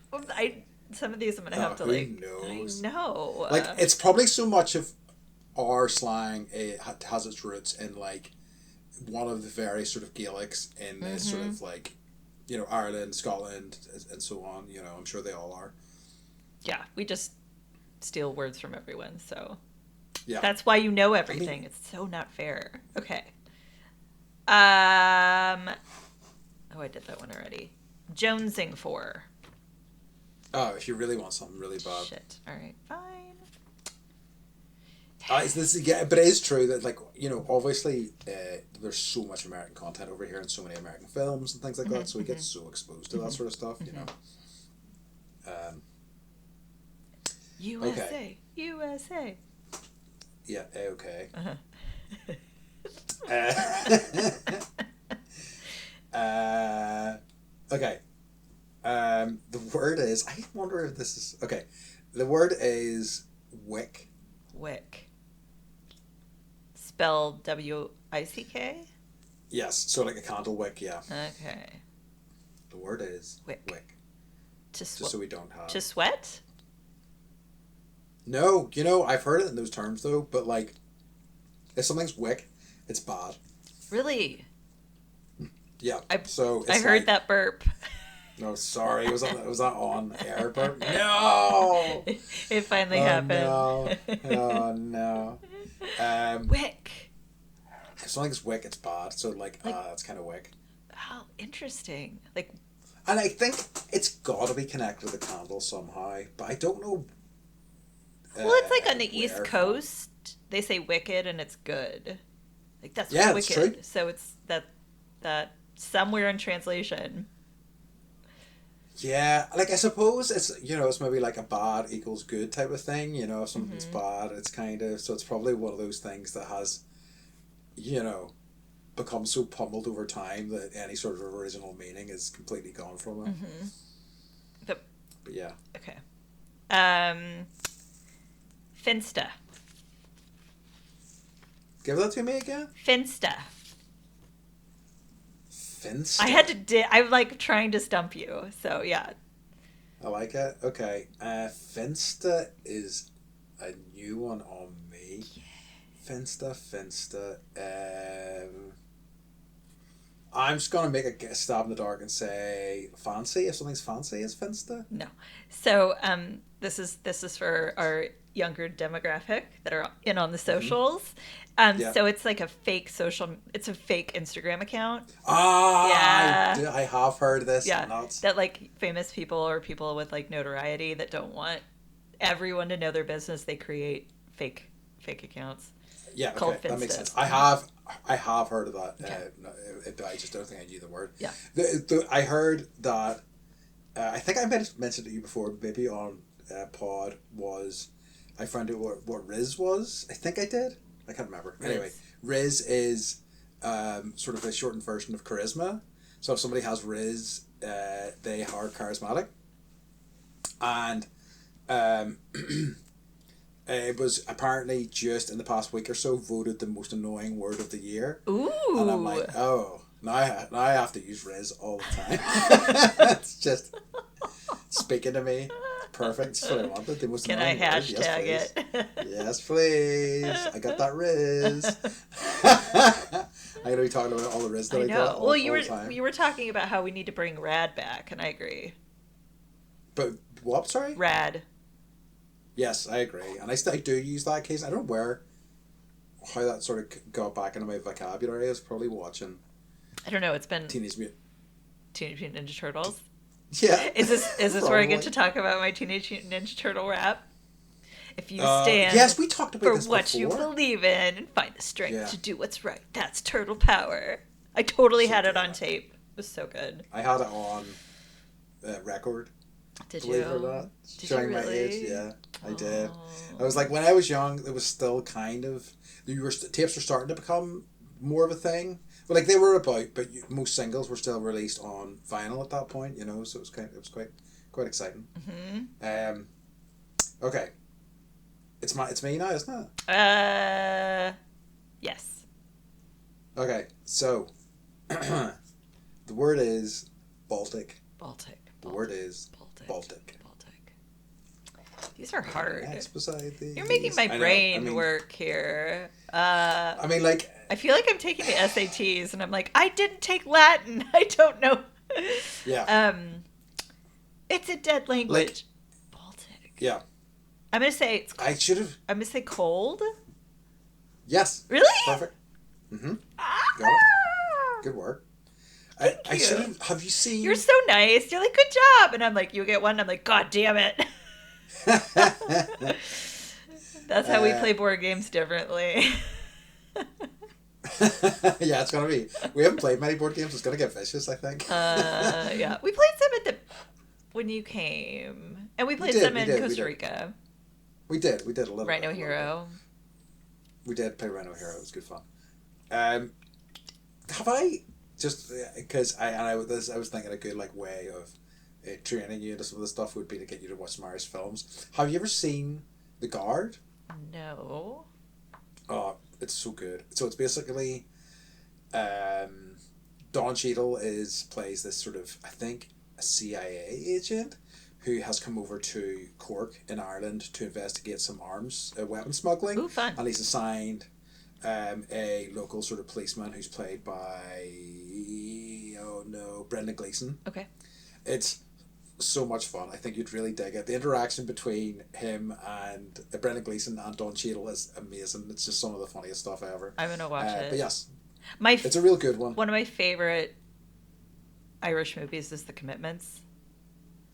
Some of these I'm going to have to, like... Who knows? I know. Like, it's probably so much of our slang has its roots in, like, one of the very sort of Gaelics in this sort of, like, you know, Ireland, Scotland, and so on. You know, I'm sure they all are. Yeah, we just steal words from everyone, so... Yeah. That's why you know everything. I mean, it's so not fair. Okay. Oh, I did that one already. Jonesing for. Oh, if you really want something really bad. Shit. All right, fine. But it is true that, like, obviously, there's so much American content over here and so many American films and things like that, so we get so exposed to that sort of stuff, USA, okay. USA. Yeah, okay. Okay. The word is, I wonder if this is, okay. The word is wick. Wick. Spelled W-I-C-K? Yes, so like a candle wick, yeah. Okay. The word is wick. Just so we don't have... To sweat? No, I've heard it in those terms though, but like, if something's wick, it's bad. Really? Yeah. I heard like, that burp. No, sorry, was that on air burp? No. It finally happened. No. Oh no. Wick. If something's wick, it's bad. So like that's kind of wick. How interesting. Like. And I think it's got to be connected to the candle somehow, but I don't know. Well, it's like on the East Coast, they say wicked and it's good. Like that's wicked. It's true. So it's that somewhere in translation. Yeah, like I suppose it's it's maybe like a bad equals good type of thing. If something's bad, it's kind of, so it's probably one of those things that has, become so pummeled over time that any sort of original meaning is completely gone from it. But yeah. Okay. Finsta. Give that to me again. Finsta. Finsta. I had to. I'm like trying to stump you. So yeah. I like it. Okay. Finsta is a new one on me. Yeah. Finsta. I'm just gonna make a stab in the dark and say fancy. If something's fancy, is Finsta? No. So this is for our younger demographic that are in on the socials. So it's like a fake it's a fake Instagram account. Yeah. I have heard this. Yeah. That like famous people or people with like notoriety that don't want everyone to know their business, they create fake accounts. Yeah, called okay, Finsta. That makes sense. I have heard of that. Okay. I just don't think I knew the word. Yeah. I heard that. I think I mentioned to you before, maybe on pod, was I found out what Riz was. I think I did. I can't remember. Riz. Anyway, Riz is sort of a shortened version of charisma. So if somebody has Riz, they are charismatic, and it was apparently just in the past week or so voted the most annoying word of the year. Ooh. And I'm like, oh, now I have to use Riz all the time. It's just speaking to me. Perfect. That's what I wanted. The most annoying Can I word. hashtag it? Yes, please. I got that Riz. I'm gonna be talking about all the Riz that I got all the time. You were talking about how we need to bring Rad back, and I agree. But what? Sorry. Rad. Yes, I agree, and I do use that occasionally. I don't know how that sort of got back into my vocabulary. I was probably watching. I don't know. It's been Teenage Mutant Ninja Turtles. Yeah. Is this where I get to talk about my Teenage Mutant Ninja Turtle rap? If you stand yes, we talked about for this what before. you believe in and find the strength to do what's right, that's turtle power. I totally had it on tape. It was so good. I had it on record. Did believe you? it or not. Did Showing you my really? age, yeah, I did. I was like, when I was young, it was still kind of tapes were starting to become more of a thing. But like they were about, but most singles were still released on vinyl at that point. So it was quite exciting. Mm-hmm. Okay, it's me now, isn't it? Yes. Okay, so the word is Baltic. The word is Baltic. These are hard. These. You're making my brain work here. I mean, like... I feel like I'm taking the SATs, and I'm like, I didn't take Latin. I don't know. Yeah. It's a dead language. Baltic. Yeah. I'm going to say it's... I should have... I'm going to say cold. Yes. Really? Perfect. Mm-hmm. Ah! Got it. Good work. Thank you. Should have you seen... You're so nice. You're like, good job. And I'm like, you get one. And I'm like, God damn it. That's how we play board games differently. Yeah, it's gonna be. We haven't played many board games. It's gonna get vicious, I think. Yeah, we played some when you came, and we played some in Costa Rica. We did a little. Rhino Hero. We did play Rhino Hero. It was good fun. Have I just because I was thinking a good like way of training you into some of the stuff would be to get you to watch some Irish films. Have you ever seen The Guard? No. Oh, it's so good. So it's basically, Don Cheadle plays this sort of, I think, a CIA agent who has come over to Cork in Ireland to investigate some weapon smuggling. Ooh, fun. And he's assigned a local sort of policeman who's played by, Brendan Gleeson. Okay. It's so much fun. I think you'd really dig it. The interaction between him and Brendan Gleeson and Don Cheadle is amazing. It's just some of the funniest stuff ever. I'm gonna watch it. But yes, it's a real good one. One of my favorite Irish movies is The Commitments.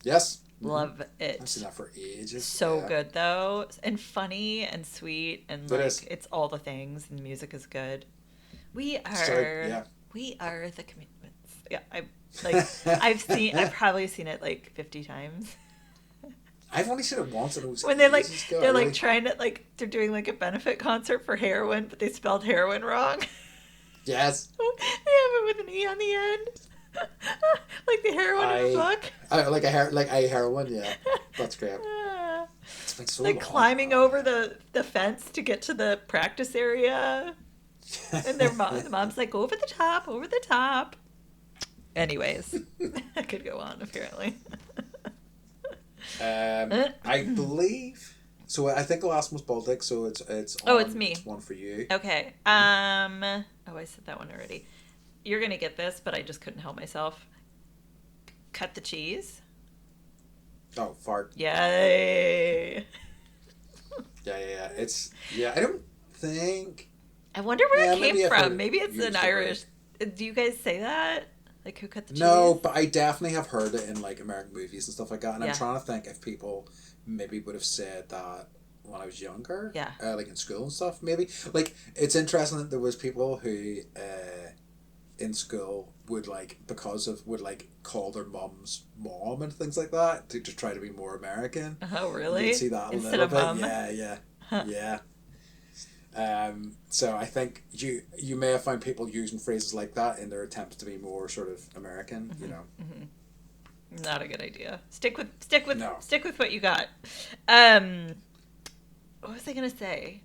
Yes. Love it. I've seen that for ages. So good though, and funny and sweet, and it's all the things, and the music is good. We are The Commitments. Yeah, I've probably seen it like 50 times. I've only seen it once, and it was when they're trying to they're doing like a benefit concert for heroin, but they spelled heroin wrong. Yes. They have it with an E on the end. Like the heroin in the book. Like a heroin, yeah. That's great. It's been so long. Climbing over the fence to get to the practice area. And the mom's like, over the top. Anyways, I could go on, apparently. I believe... So I think the last one's Baltic, so it's it's me. It's one for you. Okay. I said that one already. You're going to get this, but I just couldn't help myself. Cut the cheese. Oh, fart. Yay. Yeah. I don't think... I wonder where it came from. Maybe it's an Irish... Do you guys say that? Like, who cut the cheese? No, but I definitely have heard it in, like, American movies and stuff like that. And I'm trying to think if people maybe would have said that when I was younger. Yeah. Like, in school and stuff, maybe. Like, it's interesting that there was people who... in school would call their mom's mom and things like that to try to be more American. Oh, really? You can see that Instead a of little bit. mom? Yeah. So I think you may have found people using phrases like that in their attempts to be more sort of American. Mm-hmm. You know. Mm-hmm. Not a good idea. Stick with what you got. What was I gonna say?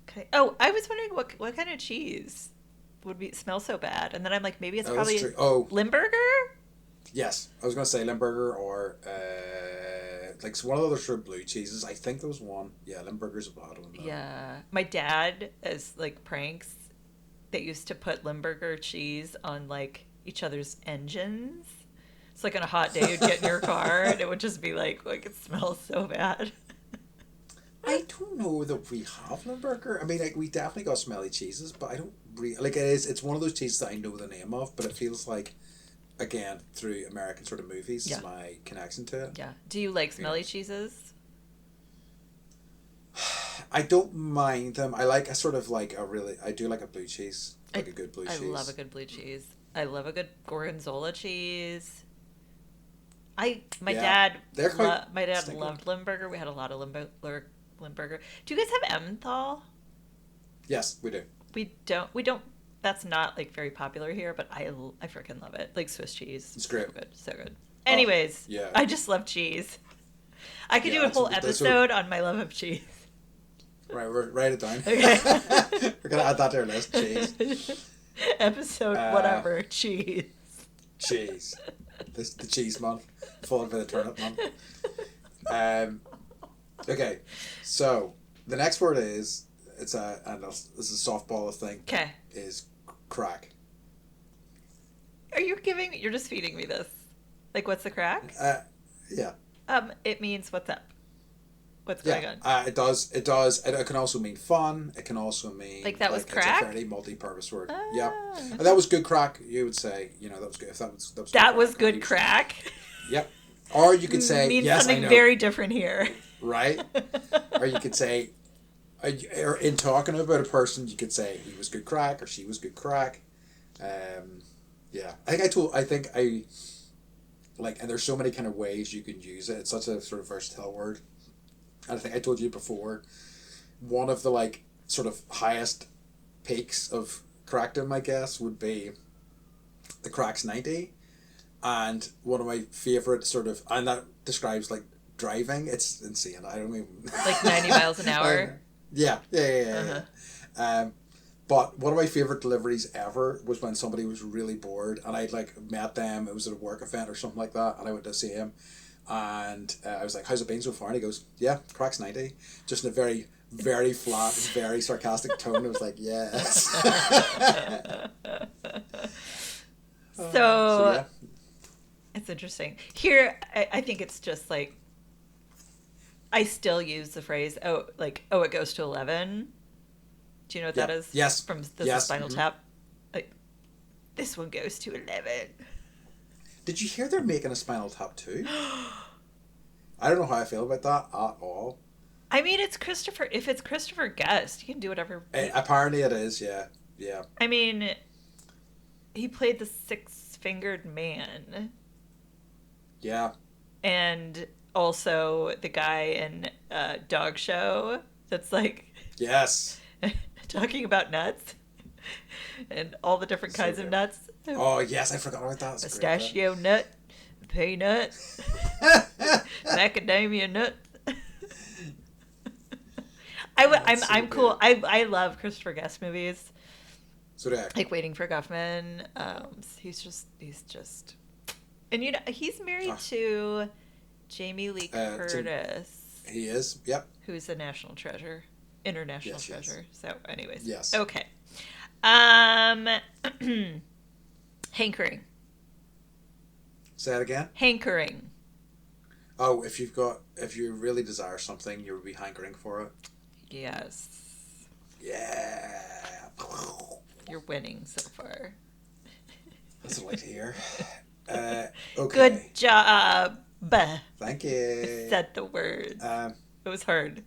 Okay. Oh, I was wondering what kind of cheese would smell so bad, and then I'm like, maybe it's probably Limburger. Yes, I was gonna say Limburger or like one of the other sort of blue cheeses. I think there was one. Yeah, Limburger's a bad one. Yeah, my dad, as like pranks, they used to put Limburger cheese on like each other's engines. It's like on a hot day you'd get in your car and it would just be like it smells so bad. I don't know that we have Limburger. I mean, like, we definitely got smelly cheeses, but I don't it's one of those cheeses that I know the name of, but it feels like, again, through American sort of movies is my connection to it. Yeah. Do you like smelly cheeses? I don't mind them. I like I do like a blue cheese. A good blue cheese. I love a good blue cheese. I love a good gorgonzola cheese. My dad loved Limburger. We had a lot of Limburger. Do you guys have Emmenthal? Yes, we do. We don't. That's not like very popular here, but I freaking love it. Like Swiss cheese. It's great. So good. Anyways, I just love cheese. I could do a whole episode on my love of cheese. Right, write it down. Okay. We're gonna add that to our list. Cheese. Episode whatever cheese. Cheese. The cheese month, followed by the turnip month. Okay, so the next word is this is a softball thing. Okay. Is crack. You're just feeding me this. Like, what's the crack? Yeah. It means what's up. What's going on? It does. It can also mean fun. It can also mean that was crack. It's a very multi-purpose word. Yeah, and that was good crack. You would say, that was good. If that was good crack. Yep. Or you could say means yes, something I know. very different here. right? Or you could say, or in talking about a person, you could say he was good crack or she was good crack. Yeah, I think I like, and there's so many kind of ways you can use it. It's such a sort of versatile word. And I think I told you before, one of the like sort of highest peaks of crackdom, I guess, would be the Cracks 90. And one of my favorite sort of, and that describes like driving. It's insane. I don't even like 90 miles an hour. Yeah. But one of my favorite deliveries ever was when somebody was really bored, and I'd like met them. It was at a work event or something like that, and I went to see him, and I was like, "How's it been so far?" And he goes, "Yeah, Cracks 90," just in a very, very flat, very sarcastic tone. I was like, "Yes." So yeah. It's interesting. Here, I think it's just like, I still use the phrase, it goes to 11. Do you know what that is? Yes. From the Spinal Tap. Like, this one goes to 11. Did you hear they're making a Spinal Tap too? I don't know how I feel about that at all. I mean, if it's Christopher Guest, he can do whatever. Apparently it is, yeah. Yeah. I mean, he played the six-fingered man. Yeah. And also the guy in Dog Show that's like... Yes. talking about nuts and all the different kinds of nuts. Oh yes, I forgot about that. That's pistachio nut, peanut, macadamia nut. I'm cool. I love Christopher Guest movies. So do I. Like Waiting for Guffman. He's just, and you know he's married to Jamie Lee Curtis. He is. Yep. Who's a national treasure. International treasure. So, anyways. Yes. Okay. Hankering. Say that again. Hankering. Oh, if you really desire something, you would be hankering for it. Yes. Yeah. You're winning so far. That's what I like to hear. Okay. Good job. Thank you. I said the words. It was hard.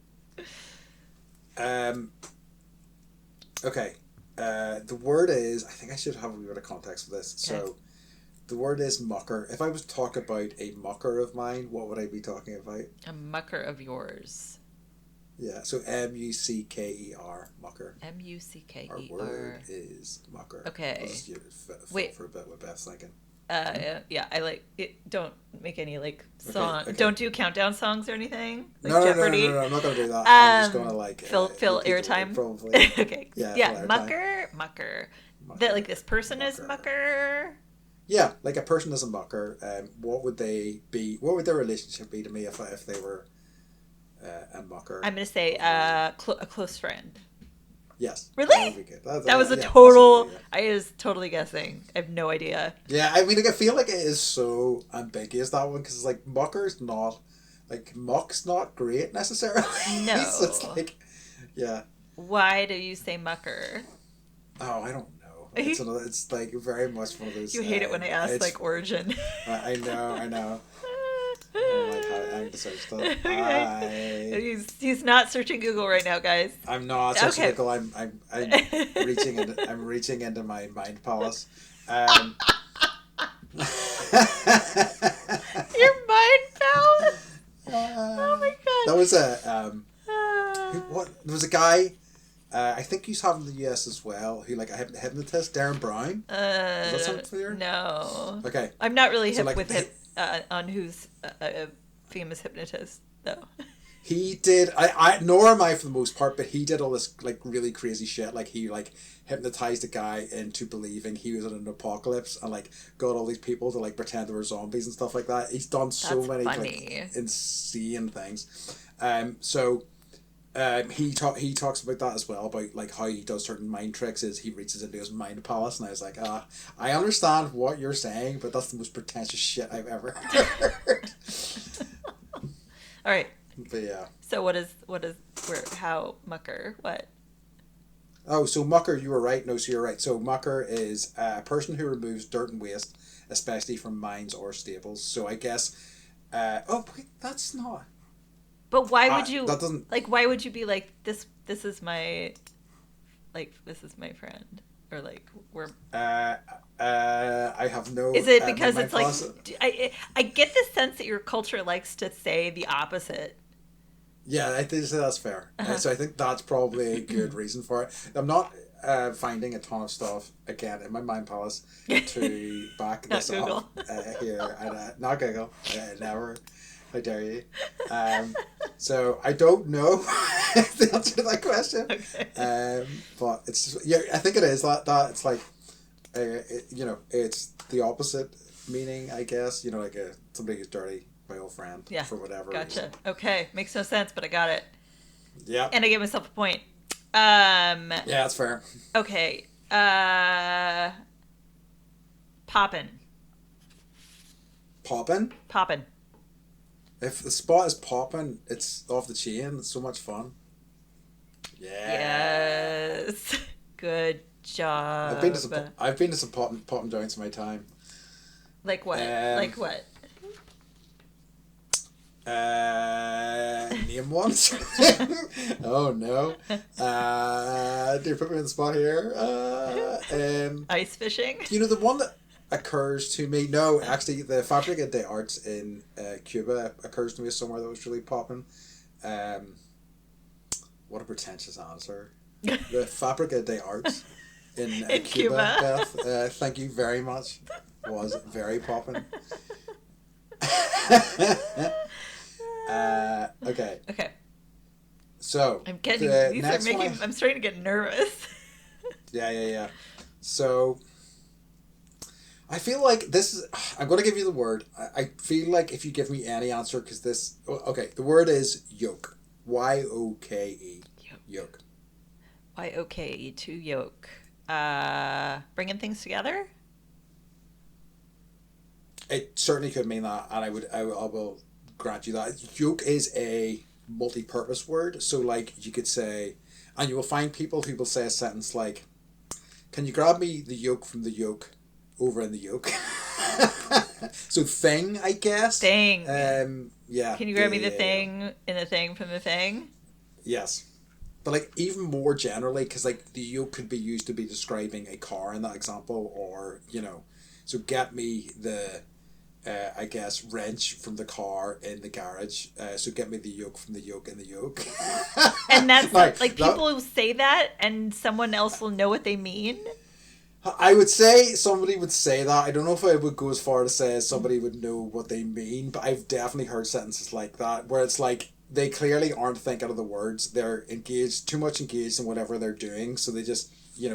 Okay. The word is, I think I should have a wee bit of context for this. Okay. So, the word is mucker. If I was to talk about a mucker of mine, what would I be talking about? A mucker of yours. Yeah, so M-U-C-K-E-R, mucker. M-U-C-K-E-R. Our word is mucker. Okay. Let's just wait for a bit what Beth's thinking. Yeah, I like it. Don't make any like song. Okay. Don't do countdown songs or anything. Like No, Jeopardy. No, I'm not gonna do that. I'm just gonna like fill airtime. Probably. Okay. Yeah. Mucker. That like this person is mucker. Yeah, like a person is a mucker. What would they be? What would their relationship be to me if they were a mucker? I'm gonna say a close friend. Yes. Really? That would be good. That was a total... I was totally guessing. I have no idea. Yeah, I mean, like, I feel like it is so ambiguous, that one, because it's like, mucker's not... Like, muck's not great, necessarily. No. So it's like... Yeah. Why do you say mucker? Oh, I don't know. It's like, very much one of those... You hate it when I ask, like, origin. I know. I'm to search that. Okay. He's not searching Google right now, guys. I'm not searching Google. I'm reaching into my mind palace. Your mind palace. Oh my god. That was there was a guy. I think he's having the US as well. Who like a hypnotist, Darren Brown. Does that sound familiar? No. Okay. I'm not really hip with hip on who's a famous hypnotist though. He did. Nor am I for the most part, but he did all this like really crazy shit. Like he like hypnotized a guy into believing he was in an apocalypse and like got all these people to like pretend they were zombies and stuff like that. He's done so many like insane things. He talks about that as well, about like how he does certain mind tricks is he reaches into his mind palace, and I was like, I understand what you're saying, but that's the most pretentious shit I've ever heard. All right. But yeah. So how mucker, what? Oh, so mucker, you were right. No, so you're right. So mucker is a person who removes dirt and waste, especially from mines or stables. So I guess, wait, that's not. But why would you that doesn't like? Why would you be like this? This is my friend, or like we're. I have no. Is it because my it's like I get the sense that your culture likes to say the opposite. Yeah, I think that's fair. So I think that's probably a good reason for it. I'm not finding a ton of stuff again in my mind palace to back this up here. And, not Google, never. How dare you? So I don't know the answer to that question. Okay. But it's just, yeah, I think it is that it's like, it's the opposite meaning, I guess. Like somebody who's dirty. My old friend, for whatever gotcha. reason. Okay, makes no sense, but I got it. Yeah. And I gave myself a point. Yeah, that's fair. Okay. Poppin'. Poppin'? Poppin'. If the spot is poppin', it's off the chain. It's so much fun. Yeah. Yes. Good job. I've been to some poppin' joints in my time. Like what? Like what? Name one. Oh no. Do you put me on the spot here? Ice fishing? The one that occurs to me, no, actually the Fabrica de Arts in Cuba occurs to me as somewhere that was really popping. What a pretentious answer. The Fabrica de Arts in Cuba, Beth, thank you very much, was very popping. Okay. So I'm I'm starting to get nervous. Yeah. So I feel like I'm going to give you the word. I feel like if you give me any answer, because the word is yoke. Y-O-K-E. Yoke. Y-O-K-E, to yoke. Bringing things together? It certainly could mean that, and I will grant you that. Yoke is a multi-purpose word, so like you could say, and you will find people who will say a sentence like, "Can you grab me the yolk from the yolk over in the yolk?" So thing, I guess. Thing. Yeah. Can you grab me the thing in the thing from the thing? Yes. But like even more generally, because like the yoke could be used to be describing a car in that example, or so get me the I guess wrench from the car in the garage. So get me the yoke from the yoke in the yoke. And that's like people will say that, and someone else will know what they mean. I would say somebody would say that. I don't know if I would go as far to say somebody would know what they mean, but I've definitely heard sentences like that where it's like they clearly aren't thinking of the words. They're too much engaged in whatever they're doing, so they just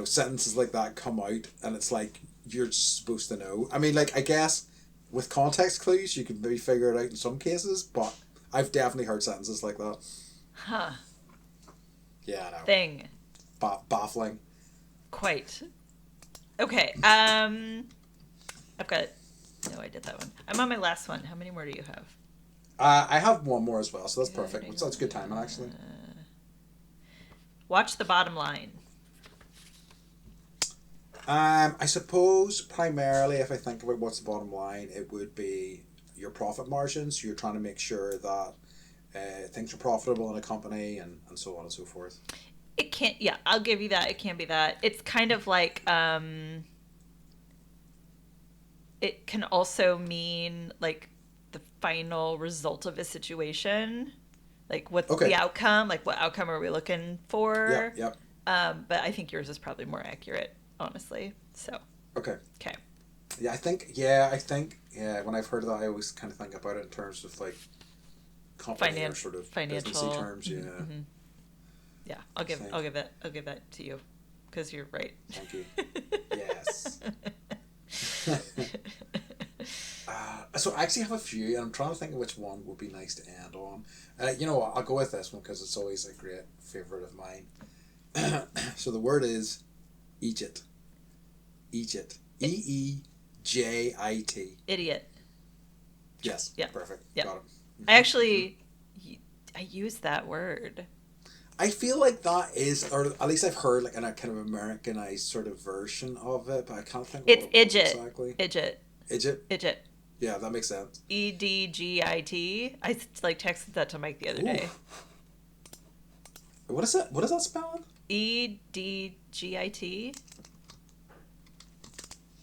sentences like that come out, and it's like you're just supposed to know. I mean, like I guess with context clues you can maybe figure it out in some cases, but I've definitely heard sentences like that. Huh. Yeah, I know. Thing. Baffling. Quite. Okay. I've got it. No, I did that one. I'm on my last one. How many more do you have? I have one more as well, so that's perfect. So that's good timing, actually. Watch the bottom line. I suppose primarily, if I think about what's the bottom line, it would be your profit margins. You're trying to make sure that things are profitable in a company, and so on and so forth. It can't. Yeah, I'll give you that. It can be that. It's kind of like it can also mean like the final result of a situation, like what's the outcome, like what outcome are we looking for. Yep. But I think yours is probably more accurate, honestly. So okay yeah, I think when I've heard of that, I always kind of think about it in terms of like company or sort of financial businessy terms. Yeah. Mm-hmm. Yeah, I'll give that to you because you're right. Thank you. Yes. So I actually have a few, and I'm trying to think of which one would be nice to end on. You know what? I'll go with this one because it's always a great favorite of mine. So the word is Egypt. Egypt. E-E-J-I-T. Idiot. Yes. Yeah. Perfect. Yeah. Got it. Mm-hmm. I use that word. I feel like that is, or at least I've heard like in a kind of Americanized sort of version of it, but I can't think. It's what it was idjit. exactly. Idjit. Idjit. Idjit. Yeah, that makes sense. Edgit. I like texted that to Mike the other Ooh. day. What is it? What is that spelling? Edgit.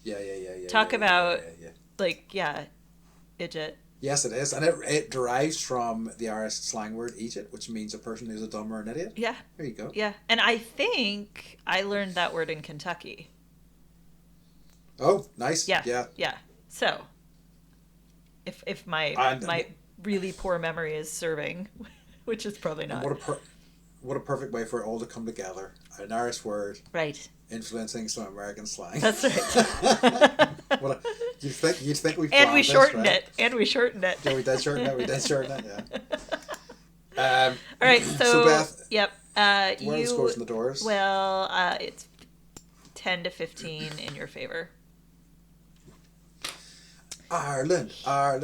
Yeah. Talk about Yeah. like idjit. Yes, it is, and it derives from the Irish slang word "egypt," which means a person who's a dumb or an idiot. Yeah. There you go. Yeah, and I think I learned that word in Kentucky. Oh, nice. Yeah. Yeah. Yeah. So, if my And really poor memory is serving, which is probably and not. what a perfect way for it all to come together. An Irish word Right. influencing some American slang. That's right. You'd think we And planned we this, shortened right? it. And we shortened it. Yeah, we did shorten it. Yeah. All right. So Beth, Yep. what are the scores in the doors? Well, it's 10-15 in your favor. Ireland. I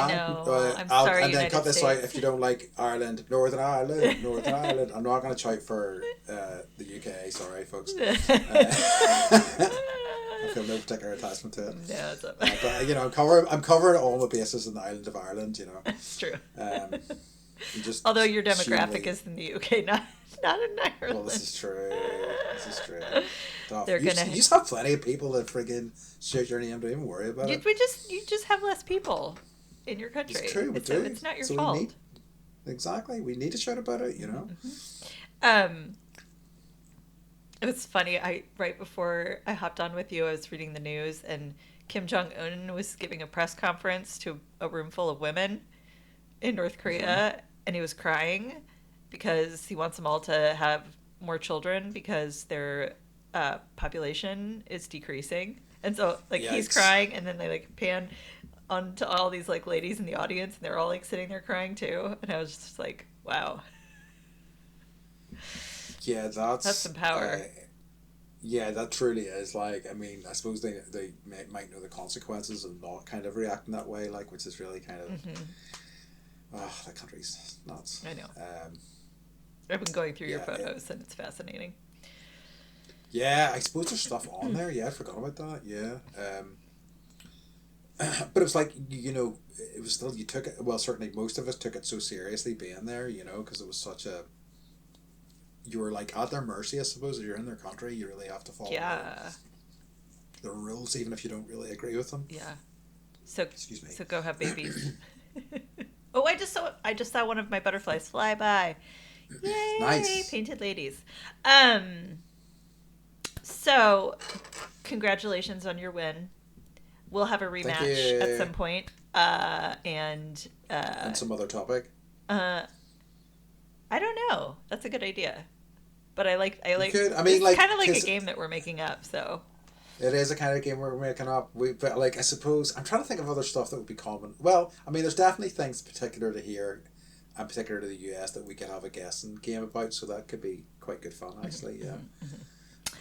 know. I'm sorry, and then United cut this States. out if you don't like Ireland. Northern Ireland. I'm not going to shout for the UK. Sorry, folks. I feel no particular attachment to it. No, it's not. But I'm covering all the bases in the island of Ireland. It's true. Just Although your demographic is in the UK, not in Ireland. Well, this is true. They're you gonna. You just have plenty of people that friggin' shoot your name. Don't even worry about it. You just have less people in your country. It's true. We do. It's not your fault. Exactly. We need to shout about it. It was funny. Right before I hopped on with you, I was reading the news, and Kim Jong-un was giving a press conference to a room full of women in North Korea, and he was crying because he wants them all to have more children because their population is decreasing. And so he's crying, and then they pan onto all these ladies in the audience, and they're all sitting there crying too. And I was just like, wow. Yeah, that's some power. Yeah, that truly is. I suppose they might know the consequences of not kind of reacting that way, which is really kind of the country's nuts. I know. I've been going through your photos, and it's fascinating. Yeah, I suppose there's stuff on there. Yeah, I forgot about that. Yeah. But it was it was still, you took it, well, certainly most of us took it so seriously being there, because it was such a, you were at their mercy, I suppose. If you're in their country, you really have to follow the rules, even if you don't really agree with them. Yeah. So, excuse me. So go have babies. Oh, I just saw one of my butterflies fly by. Yay! Nice. Painted ladies. So, congratulations on your win. We'll have a rematch at some point. And some other topic. I don't know. That's a good idea. But I like. Could. It's kind of like a game that we're making up. So. It is a kind of game we're making up. But I suppose I'm trying to think of other stuff that would be common. Well, there's definitely things particular to here, and particular to the US, that we could have a guessing game about. So that could be quite good fun, actually. Yeah.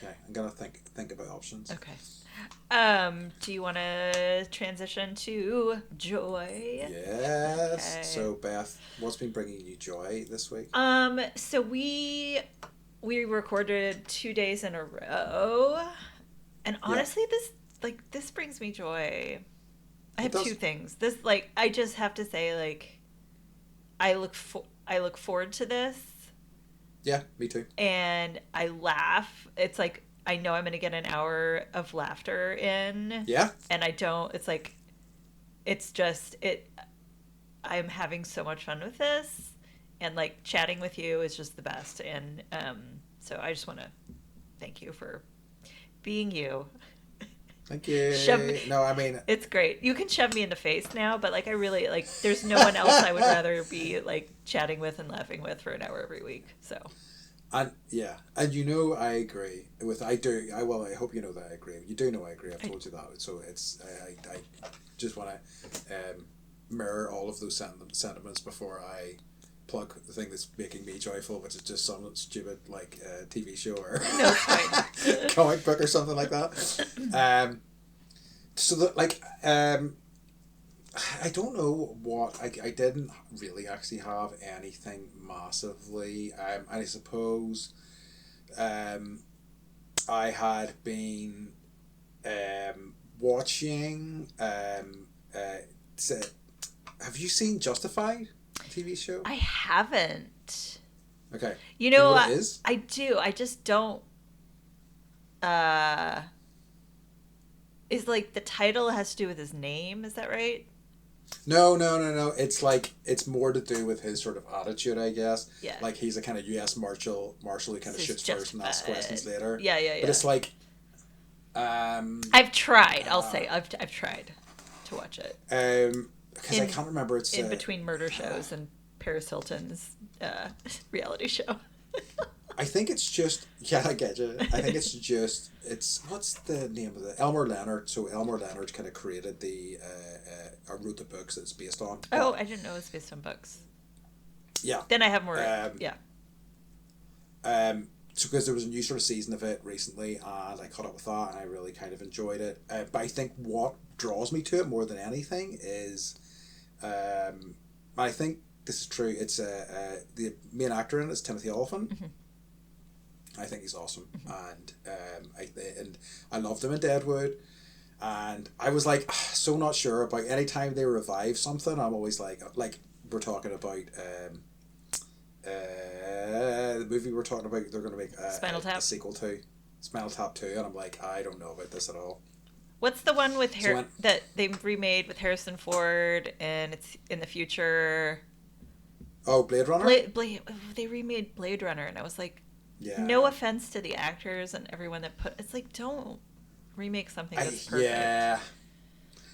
Okay, I'm gonna think about options. Okay. Do you want to transition to joy? Yes. Okay. So Beth, what's been bringing you joy this week? So we recorded 2 days in a row, and honestly, this brings me joy. I have two things. This I just have to say I look forward to this. Yeah, me too. And I laugh. It's I know I'm going to get an hour of laughter in. Yeah. And I don't, I'm having so much fun with this, and chatting with you is just the best. And so I just want to thank you for being you. Thank you. It's great. You can shove me in the face now, but I really there's no one else I would rather be chatting with and laughing with for an hour every week. So. And I agree with. I hope you know that I agree. You do know I agree. I've told you that. So it's I just want to mirror all of those sentiments before I plug the thing that's making me joyful, which is just some stupid TV show or comic book or something like that. So that I don't know what I didn't really actually have anything massively. I suppose I had been watching have you seen Justified TV show? I haven't. Okay. You Do you know, know what it is? I do. I just don't. Uh, is like the title has to do with his name? Is that right? No. It's like it's more to do with his sort of attitude, I guess. Yeah. Like he's a kind of U.S. Marshal who kind of shoots first and asks questions later. Yeah. But it's like, I've tried. I'll say I've tried to watch it. Because I can't remember. It's in between murder shows and Paris Hilton's reality show. I think it's just I get you. I think it's what's the name of it? Elmer Leonard. So Elmer Leonard kind of created or wrote the books that it's based on. Oh, I didn't know it was based on books. Yeah. Then I have more. Yeah. So because there was a new sort of season of it recently, and I caught up with that, and I really kind of enjoyed it. But I think what draws me to it more than anything is, I think this is true. It's the main actor in it is Timothy Olyphant. Mm-hmm. I think he's awesome, and I loved him in Deadwood, and I was like so not sure about any time they revive something. I'm always like we're talking about the movie we're talking about. They're going to make a sequel to Spinal Tap 2, and I'm like I don't know about this at all. What's the one with that they remade with Harrison Ford and it's in the future? Oh, Blade Runner. They remade Blade Runner, and I was like. Yeah. No offense to the actors and everyone it's like don't remake something that's perfect. Yeah.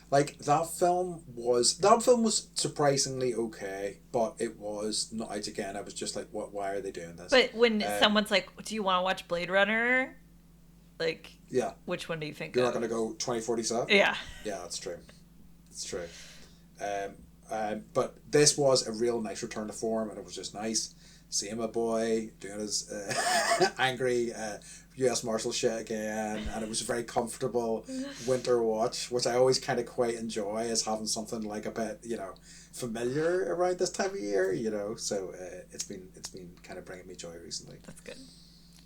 Like that film was surprisingly okay, but it was not. Again, I was just like, "What? Why are they doing this?" But when someone's like, "Do you want to watch Blade Runner?" Like, yeah, which one do you think? You're not going to go 2047. Yeah. Yeah, that's true. It's true. But this was a real nice return to form, and it was just nice. Seeing my boy doing his angry U.S. Marshal shit again, and it was a very comfortable winter watch, which I always kind of quite enjoy, as having something like a bit familiar around this time of year, So it's been kind of bringing me joy recently. That's good.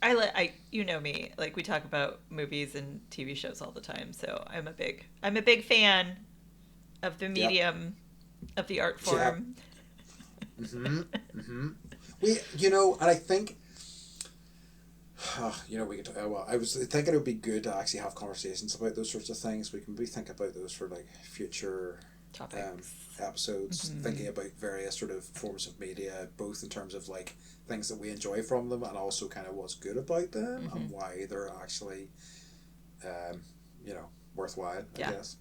I you know me, like we talk about movies and TV shows all the time, so I'm a big fan of the medium, of the art form. Yeah. And I think, we could. I was thinking it would be good to actually have conversations about those sorts of things. We can maybe think about those for future episodes. Mm-hmm. Thinking about various sort of forms of media, both in terms of things that we enjoy from them, and also kind of what's good about them, mm-hmm. and why they're actually, worthwhile. I guess.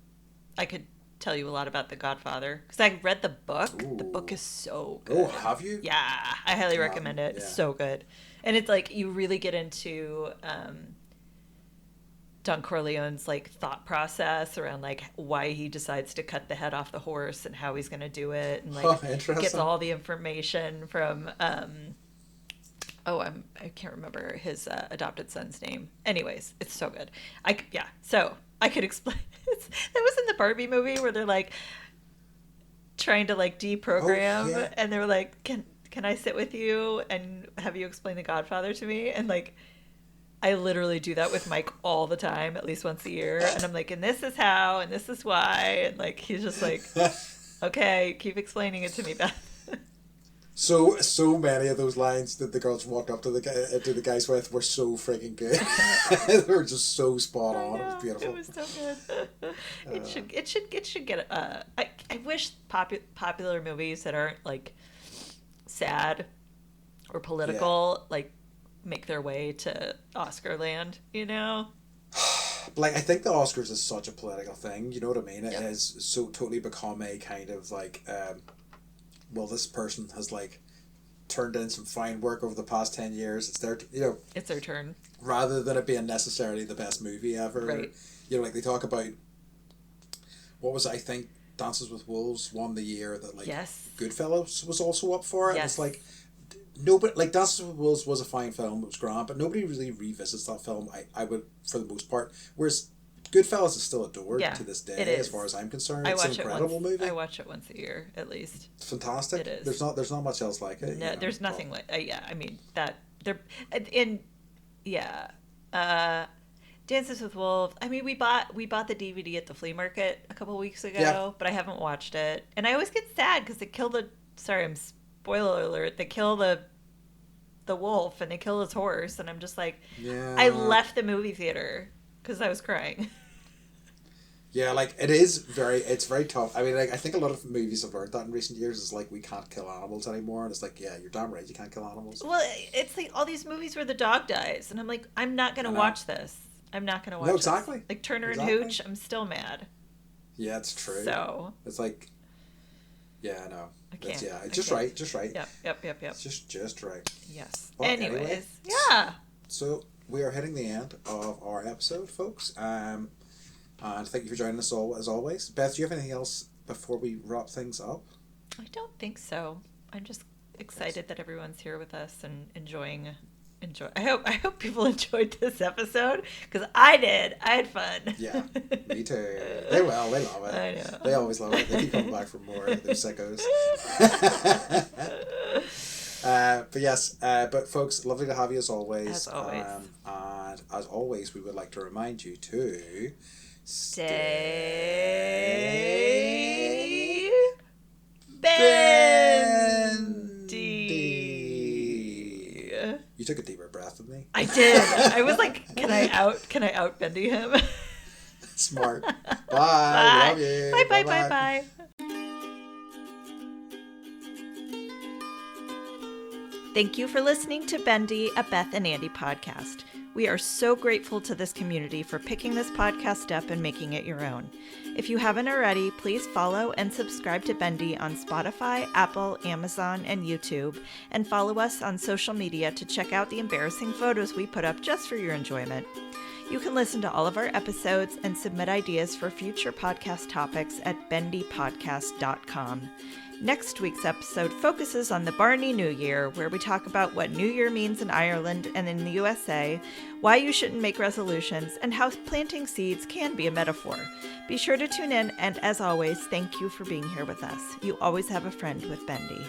I could tell you a lot about The Godfather because I read the book. Ooh. The book is so good. Oh, have you? Yeah, I highly recommend it. Yeah. It's so good, and it's you really get into Don Corleone's thought process around why he decides to cut the head off the horse and how he's going to do it, and gets all the information from I can't remember his adopted son's name. Anyways, it's so good. So I could explain. That was in the Barbie movie where they're trying to deprogram, and they were like, "Can I sit with you and have you explain The Godfather to me?" And I literally do that with Mike all the time, at least once a year, and I'm like, "And this is how, and this is why," and he's just like, "Okay, keep explaining it to me, Beth." So many of those lines that the girls walked up to the guys with were so freaking good. They were just so spot on. It was beautiful. It was so good. It should get. I wish popular movies that aren't sad or political make their way to Oscar land. I think the Oscars is such a political thing. You know what I mean? It has so totally become a kind of this person has turned in some fine work over the past 10 years. It's their it's their turn. Rather than it being necessarily the best movie ever. Right. They talk about what was it, I think Dances with Wolves won the year that Goodfellas was also up for it. Yes. It's nobody Dances with Wolves was a fine film, it was grand, but nobody really revisits that film. I would, for the most part. Whereas Goodfellas is still adored to this day, as far as I'm concerned. It's an incredible movie. I watch it once a year, at least. It's fantastic. It is. There's not much else like it. No, there's nothing Dances with Wolves. I mean, we bought the DVD at the flea market a couple weeks ago, Yeah. but I haven't watched it. And I always get sad because they kill the. Sorry, I'm spoiler alert. They kill the wolf and they kill his horse, and I'm just like, Yeah. I left the movie theater because I was crying. Yeah, like it's very tough. I mean, like I think a lot of movies have learned that in recent years. Is like we can't kill animals anymore, and it's like, yeah, you're damn right, you can't kill animals. Well, it's like all these movies where the dog dies, and I'm like, I'm not gonna watch this. I'm not gonna watch. No, exactly. This. Like Turner exactly. and Hooch, I'm still mad. Yeah, it's true. So it's like, yeah, no, I can't. It's just right, just right. Yep. It's just right. Yes. Well, Anyways, yeah. So we are hitting the end of our episode, folks. And thank you for joining us all as always. Beth, do you have anything else before we wrap things up? I don't think so. I'm just excited that everyone's here with us and enjoy. I hope people enjoyed this episode because I did. I had fun. Yeah, me too. They will. They love it. I know. They always love it. They keep coming back for more. They're sickos. But yes, but folks, lovely to have you as always. As always. And as always, we would like to remind you to stay bendy. You took a deeper breath than me. I did. I was like, can I out bendy him? Smart. Bye. Love you. Bye. Thank you for listening to Bendy, a Beth and Andy podcast. We are so grateful to this community for picking this podcast up and making it your own. If you haven't already, please follow and subscribe to Bendy on Spotify, Apple, Amazon, and YouTube, and follow us on social media to check out the embarrassing photos we put up just for your enjoyment. You can listen to all of our episodes and submit ideas for future podcast topics at bendypodcast.com. Next week's episode focuses on the Barney New Year, where we talk about what New Year means in Ireland and in the USA, why you shouldn't make resolutions, and how planting seeds can be a metaphor. Be sure to tune in, and as always, thank you for being here with us. You always have a friend with Bendy.